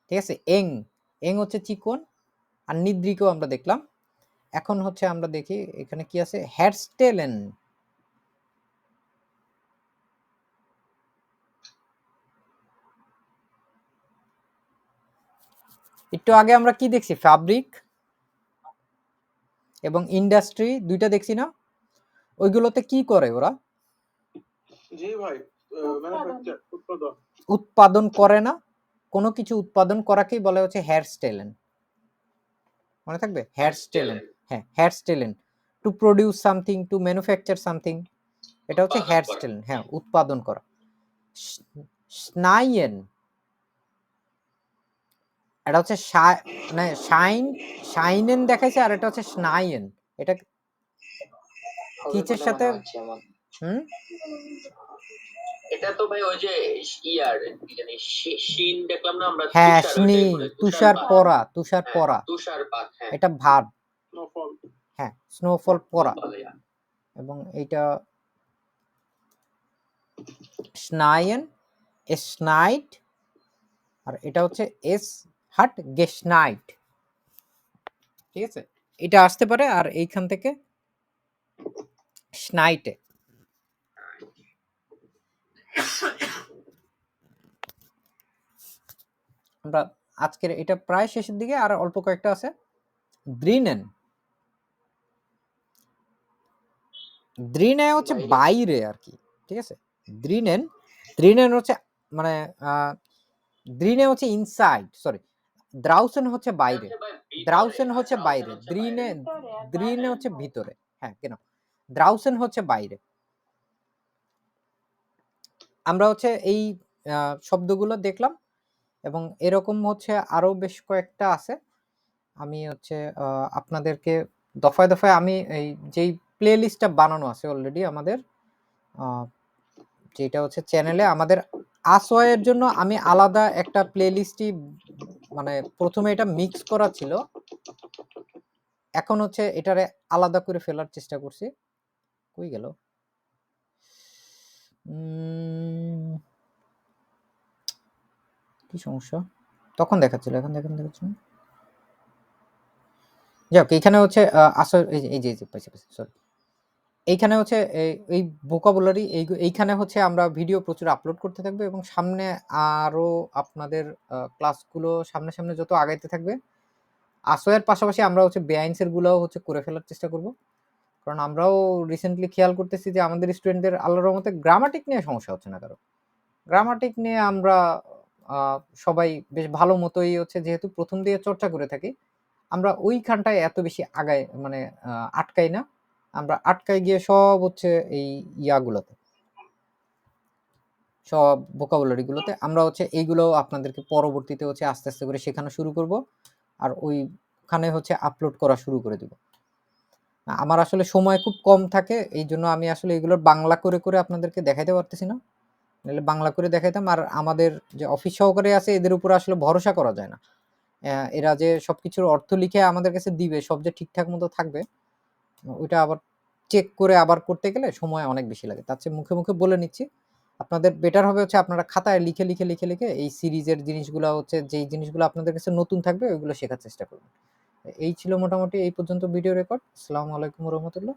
ঠিক আছে? এং, এং হচ্ছে চিকন আর নিদ্রিকও আমরা দেখলাম। এখন হচ্ছে আমরা দেখি এখানে কি আছে হেরস্টেলেন। একটু আগে আমরা কি দেখছি? ফ্যাব্রিক এবং ইন্ডাস্ট্রি দুইটা দেখছি না? ওইগুলোতে কি করে ওরা? জি ভাই, ম্যানুফ্যাকচার, উৎপাদন। উৎপাদন করে না? কোনো কিছু উৎপাদন করাকেই বলে হচ্ছে হেয়ারস্টেলেন। মনে থাকবে? হেয়ারস্টেলেন। হ্যাঁ, হেয়ারস্টেলেন। To produce something, to manufacture something, এটা হচ্ছে উৎপাদন হেয়ারস্টেলেন। হ্যাঁ, উৎপাদন করা। স্নাইয়েন, এটা হচ্ছে মানে শাইনেন দেখাইছে, আর এটা হচ্ছে স্নাইয়েন। এটা কিসের সাথে? হুম, এটা তো ভাই ওই যে ইয়ার কি জানি শিন দেখলাম না আমরা, হ্যাঁ, তুষার, ওইটাই মনে হয়, তুষার পরা, তুষার হ্যাঁ, পরা, তুষারপাত, হ্যাঁ, এটা ভার্ব। স্নোফল। হ্যাঁ, স্নোফল পরা। ভালো, yeah. এবং এইটা স্নাইয়েন, স্নাইট, আর এটা হচ্ছে এস হাট গেশনাইট। ঠিক আছে, এটা আসতে পারে, আর এইখান থেকে স্নাইটে। আমরা আজকের এটা প্রায় শেষের দিকে, আর অল্প কয়েকটা আছে। দ্রিনেন, দ্রিনে হচ্ছে বাইরে আর কি। ঠিক আছে, দ্রিনেন, দ্রিনেন হচ্ছে মানে দ্রিনে হচ্ছে ইনসাইড, সরি, দ্রাউসেন হচ্ছে বাইরে, দ্রাউসেন হচ্ছে বাইরে, দ্রিনে, দ্রিনে হচ্ছে ভিতরে। হ্যাঁ, কেন দ্রাউসেন হচ্ছে বাইরে। আমরা হচ্ছে এই শব্দগুলো দেখলাম, এবং এরকম হচ্ছে আরো বেশ কয়েকটা আছে। আমি হচ্ছে আপনাদেরকে দফায় দফায় আমি এই যেই প্লে লিস্টটা বানানো আছে অলরেডি আমাদের, যেটা হচ্ছে চ্যানেলে আমাদের আসওয়াইয়ের জন্য আমি আলাদা একটা প্লে লিস্টই, মানে প্রথমে এটা মিক্স করা ছিল, এখন হচ্ছে এটারে আলাদা করে ফেলার চেষ্টা করছি। কই গেল? কি সমস্যা? তখন দেখাচ্ছিল, এখন দেখেন দেখাচ্ছিল। যাক, এখানে হচ্ছে এই যে পাইছি, সরি, এইখানে হচ্ছে এই ভোকাবুলারি, এইখানে হচ্ছে আমরা ভিডিও প্রচুর আপলোড করতে থাকবো, এবং সামনে আরো আপনাদের ক্লাসগুলো সামনে সামনে যত আগাইতে থাকবে, আসোয়ের পাশাপাশি আমরা হচ্ছে বেআইনসের গুলোও হচ্ছে করে ফেলার চেষ্টা করব। কারণ আমরাও রিসেন্টলি খেয়াল করতেছি যে আমাদের স্টুডেন্টদের আল্লাহর রহমতে গ্রামাটিক নিয়ে সমস্যা হচ্ছে না কারো। গ্রামাটিক নিয়ে আমরা সবাই বেশ ভালো মতোই হচ্ছে, যেহেতু প্রথম দিয়ে চর্চা করে থাকি, আমরা ওইখানটায় এত বেশি আগায় মানে আটকাই না। আমরা আটকাই গিয়ে সব হচ্ছে এই ইয়াগুলোতে, সব ভোকাবুলারি গুলোতে আমরা হচ্ছে এইগুলো আপনাদেরকে পরবর্তীতে হচ্ছে আস্তে আস্তে করে শেখানো শুরু করব, আর ওইখানে হচ্ছে আপলোড করা শুরু করে দিব। আমার আসলে সময় খুব কম থাকে, এই জন্য আমি আসলে এগুলোর বাংলা করে করে আপনাদেরকে দেখাইতে পারতেছি না, নাহলে বাংলা করে দেখাইতাম। আর আমাদের যে অফিস সহকারী আছে, এদের উপর আসলে ভরসা করা যায় না। এরা যে সবকিছুর অর্থ লিখে আমাদের কাছে দিবে, সব যে ঠিকঠাক মতো থাকবে, ওইটা আবার চেক করে আবার করতে গেলে সময় অনেক বেশি লাগে। তার চেয়ে মুখে মুখে বলে নিচ্ছি, আপনাদের বেটার হবে হচ্ছে আপনারা খাতায় লিখে লিখে লিখে লিখে এই সিরিজের জিনিসগুলো হচ্ছে, যেই জিনিসগুলো আপনাদের কাছে নতুন থাকবে ওইগুলো শেখার চেষ্টা করবেন। এই ছিল মোটামুটি এই পর্যন্ত ভিডিও রেকর্ড। আসসালামু আলাইকুম রহমতুল্লাহ।